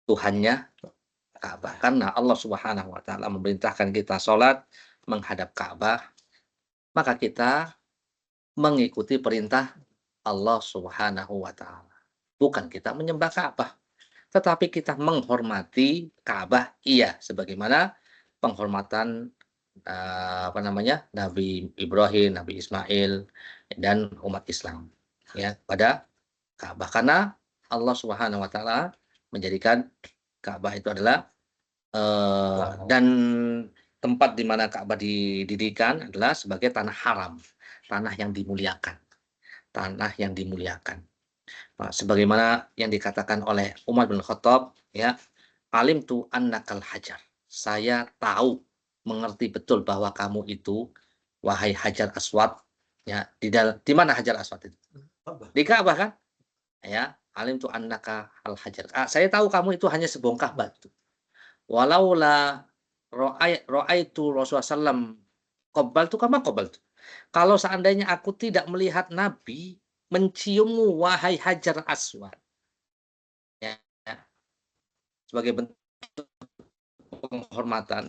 Tuhannya Ka'bah. Karena Allah Subhanahu wa taala memerintahkan kita sholat menghadap Ka'bah, maka kita mengikuti perintah Allah Subhanahu wa taala. Bukan kita menyembah Ka'bah, tetapi kita menghormati Ka'bah, iya, sebagaimana penghormatan Nabi Ibrahim, Nabi Ismail, dan umat Islam ya pada Ka'bah, karena Allah Subhanahu wa taala menjadikan Ka'bah itu adalah dan tempat di mana Ka'bah didirikan adalah sebagai tanah haram, tanah yang dimuliakan. Nah, sebagaimana yang dikatakan oleh Umar bin Khattab, ya, alim tu annakal hajar. Saya tahu, mengerti betul bahwa kamu itu, wahai Hajar Aswad, ya, di mana Hajar Aswad itu? Di Ka'bah kan? Ya, alim tu annaka al hajar. Saya tahu kamu itu hanya sebongkah batu. Walaula ra'aitu Rasulullah sallam qabbaltu kama qabbaltu. Kalau seandainya aku tidak melihat Nabi menciummu, wahai Hajar Aswad, ya, sebagai bentuk penghormatan,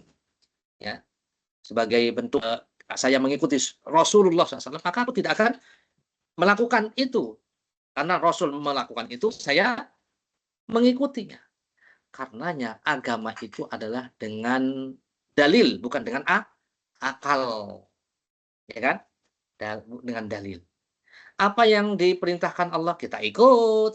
ya, sebagai bentuk saya mengikuti Rasulullah SAW, maka aku tidak akan melakukan itu. Karena Rasul melakukan itu, saya mengikutinya. Karenanya agama itu adalah dengan dalil, bukan dengan akal, ya kan? Dengan dalil. Apa yang diperintahkan Allah kita ikut,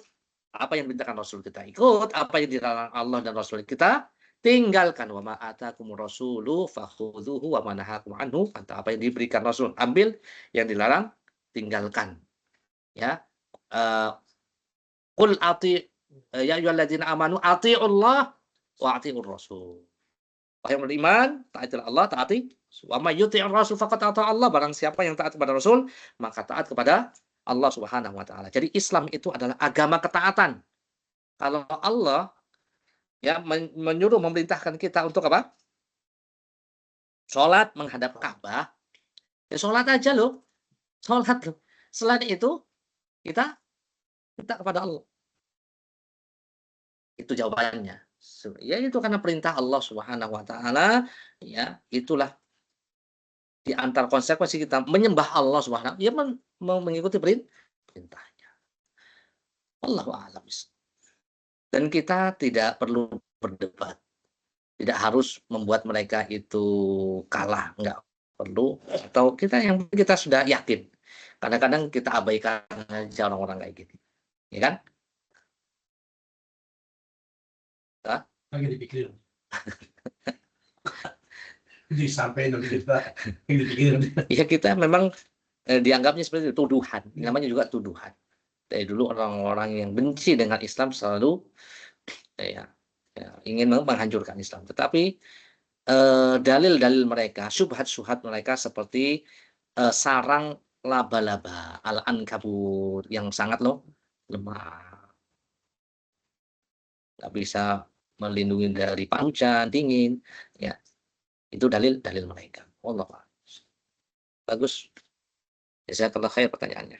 apa yang diperintahkan Rasul kita ikut, apa yang dilarang Allah dan Rasul kita tinggalkan. Wa ma atakumur rasulu fakhudhuhu wa ma nahakum anhu fantahu. Apa yang diberikan Rasul ambil, yang dilarang tinggalkan. Ya. Qul ya ayyuhalladzina amanu atiiullah wa atiiur rasul. Wahai yang beriman, taatilah Allah, taati Wa may yuti'ir rasul faqad ata Allah, barang siapa yang taat kepada Rasul, maka taat kepada Allah Subhanahu wa taala. Jadi Islam itu adalah agama ketaatan. Kalau Allah ya menyuruh memerintahkan kita untuk apa? Sholat menghadap Ka'bah, ya sholat aja loh. Sholat loh. Selain itu kita minta kepada Allah. Itu jawabannya. Ya itu karena perintah Allah Subhanahu wa taala, ya itulah di antara konsekuensi kita menyembah Allah Subhanahu, ya mengikuti perintahnya. Wallahu a'lam. Dan kita tidak perlu berdebat. Tidak harus membuat mereka itu kalah, enggak perlu. Atau yang kita sudah yakin. Kadang-kadang kita abaikan aja orang-orang kayak gitu. Ya kan? Lagi dipikirin. Disampaikan kita dipikirin. Ya kita memang dianggapnya seperti tuduhan. Namanya juga tuduhan. Dari dulu orang-orang yang benci dengan Islam selalu ingin menghancurkan Islam. Tetapi dalil-dalil mereka, syubhat-syubhat mereka seperti sarang laba-laba, al-ankabut yang sangat lemah. Nggak bisa melindungi dari hujan, dingin. Ya, itu dalil-dalil mereka. Wallahu a'lam. Bagus. Jazakallahu khair pertanyaannya.